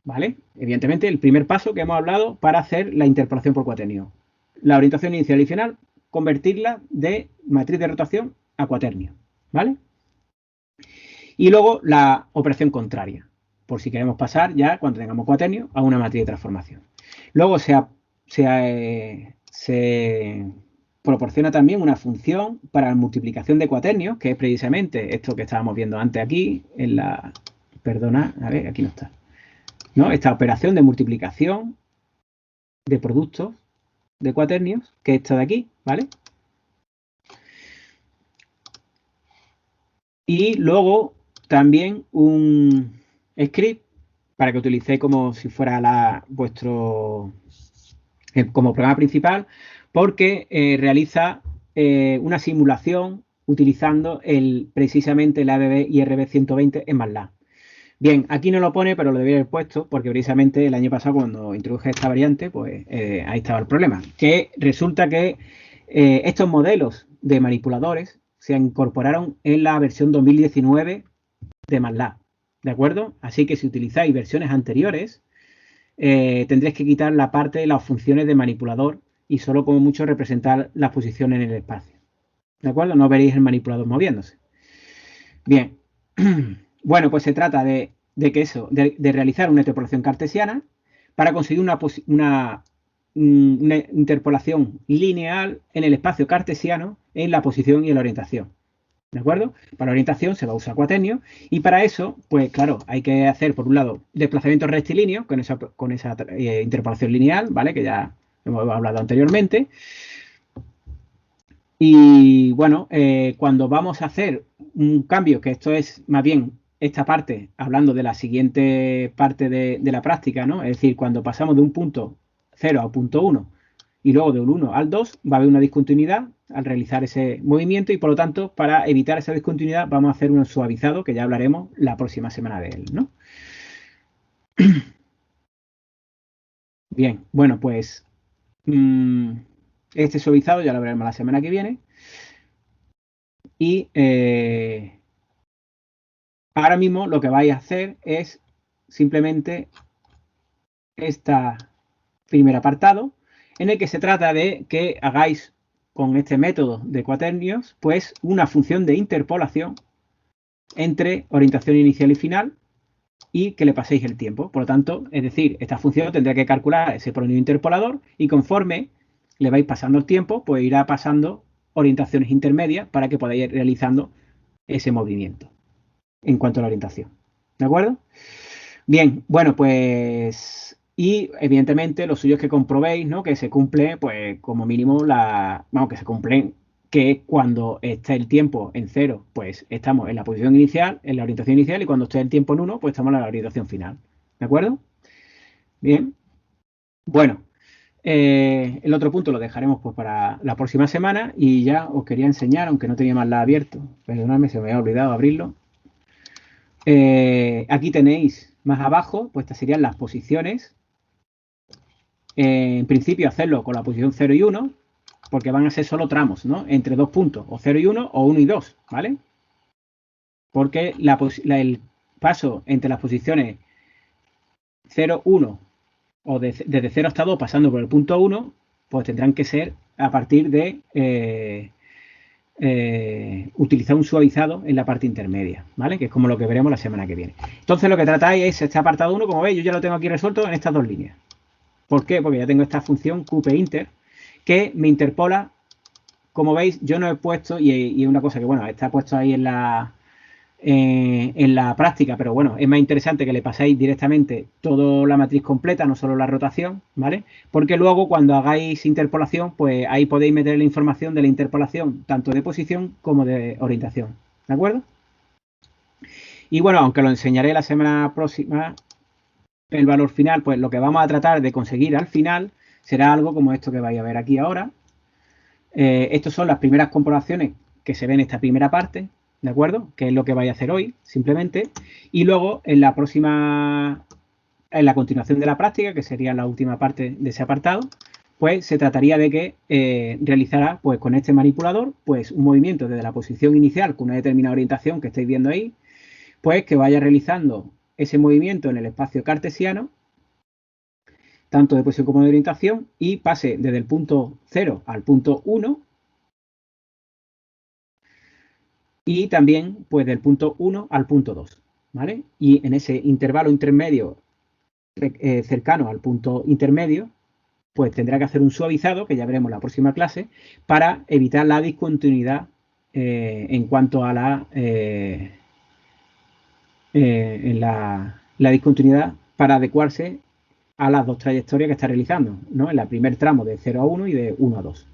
¿vale? Evidentemente, el primer paso que hemos hablado para hacer la interpolación por cuaternio. La orientación inicial y final, convertirla de matriz de rotación a cuaternio, ¿vale? Y luego la operación contraria, por si queremos pasar ya, cuando tengamos cuaternio, a una matriz de transformación. Luego se proporciona también una función para la multiplicación de cuaternios, que es precisamente esto que estábamos viendo antes aquí, en la... Perdona, a ver, aquí no está. ¿No? Esta operación de multiplicación de productos de cuaternios, que es esta de aquí, ¿vale? Y luego también un script para que utilicéis como si fuera vuestro como programa principal, porque realiza una simulación utilizando precisamente el ABB IRB 120 en MATLAB. Bien, aquí no lo pone, pero lo debería haber puesto, porque precisamente el año pasado cuando introduje esta variante, pues ahí estaba el problema. Que resulta que estos modelos de manipuladores se incorporaron en la versión 2019 de MATLAB, ¿de acuerdo? Así que si utilizáis versiones anteriores, tendréis que quitar la parte de las funciones de manipulador y solo como mucho representar las posiciones en el espacio, ¿de acuerdo? No veréis el manipulador moviéndose. Bien. Bueno, pues se trata de realizar una interpolación cartesiana para conseguir una interpolación lineal en el espacio cartesiano en la posición y en la orientación. ¿De acuerdo? Para la orientación se va a usar cuaternio y para eso, pues claro, hay que hacer por un lado desplazamientos rectilíneos con esa interpolación lineal, ¿vale? Que ya hemos hablado anteriormente. Y bueno, cuando vamos a hacer un cambio, que esto es más bien esta parte, hablando de la siguiente parte de la práctica, ¿no? Es decir, cuando pasamos de un punto 0 a un punto 1 y luego de un 1 al 2, va a haber una discontinuidad al realizar ese movimiento y por lo tanto, para evitar esa discontinuidad, vamos a hacer un suavizado, que ya hablaremos la próxima semana de él, ¿no? Bien, bueno, pues este suavizado ya lo veremos la semana que viene. Y ahora mismo lo que vais a hacer es simplemente este primer apartado, en el que se trata de que hagáis con este método de cuaternios, pues una función de interpolación entre orientación inicial y final y que le paséis el tiempo. Por lo tanto, es decir, esta función tendrá que calcular ese polinomio interpolador y conforme le vais pasando el tiempo, pues irá pasando orientaciones intermedias para que podáis ir realizando ese movimiento en cuanto a la orientación. ¿De acuerdo? Bien, bueno, pues y evidentemente lo suyo es que comprobéis, ¿no? Que se cumple, pues como mínimo que se cumplen, que cuando esté el tiempo en 0, pues estamos en la posición inicial, en la orientación inicial, y cuando esté el tiempo en 1, pues estamos en la orientación final. ¿De acuerdo? Bien. Bueno, el otro punto lo dejaremos pues para la próxima semana y ya os quería enseñar, aunque no tenía más la abierto, perdonadme, se me había olvidado abrirlo. Aquí tenéis más abajo, pues estas serían las posiciones. En principio hacerlo con la posición 0 y 1, porque van a ser solo tramos, ¿no? Entre dos puntos, o 0 y 1 o 1 y 2, ¿vale? Porque el paso entre las posiciones 0, 1 o desde 0 hasta 2 pasando por el punto 1, pues tendrán que ser a partir de utilizar un suavizado en la parte intermedia, ¿vale? Que es como lo que veremos la semana que viene. Entonces lo que tratáis es este apartado 1, como veis, yo ya lo tengo aquí resuelto en estas dos líneas. ¿Por qué? Porque ya tengo esta función qpinter que me interpola. Como veis, yo no he puesto, y una cosa que, bueno, está puesto ahí en la en la práctica, pero bueno, es más interesante que le paséis directamente toda la matriz completa, no solo la rotación, ¿vale? Porque luego cuando hagáis interpolación, pues ahí podéis meter la información de la interpolación, tanto de posición como de orientación, ¿de acuerdo? Y bueno, aunque lo enseñaré la semana próxima, el valor final, pues lo que vamos a tratar de conseguir al final será algo como esto que vais a ver aquí ahora. Estas son las primeras comprobaciones que se ven en esta primera parte, ¿de acuerdo? Que es lo que vais a hacer hoy, simplemente. Y luego, en la próxima, en la continuación de la práctica, que sería la última parte de ese apartado, pues se trataría de que realizara, pues con este manipulador, pues un movimiento desde la posición inicial con una determinada orientación que estáis viendo ahí, pues que vaya realizando ese movimiento en el espacio cartesiano, tanto de posición como de orientación, y pase desde el punto 0 al punto 1, y también pues del punto 1 al punto 2, ¿vale? Y en ese intervalo intermedio cercano al punto intermedio, pues tendrá que hacer un suavizado, que ya veremos en la próxima clase, para evitar la discontinuidad en cuanto a la discontinuidad para adecuarse a las dos trayectorias que está realizando, ¿no? En el primer tramo de 0 a 1 y de 1 a 2.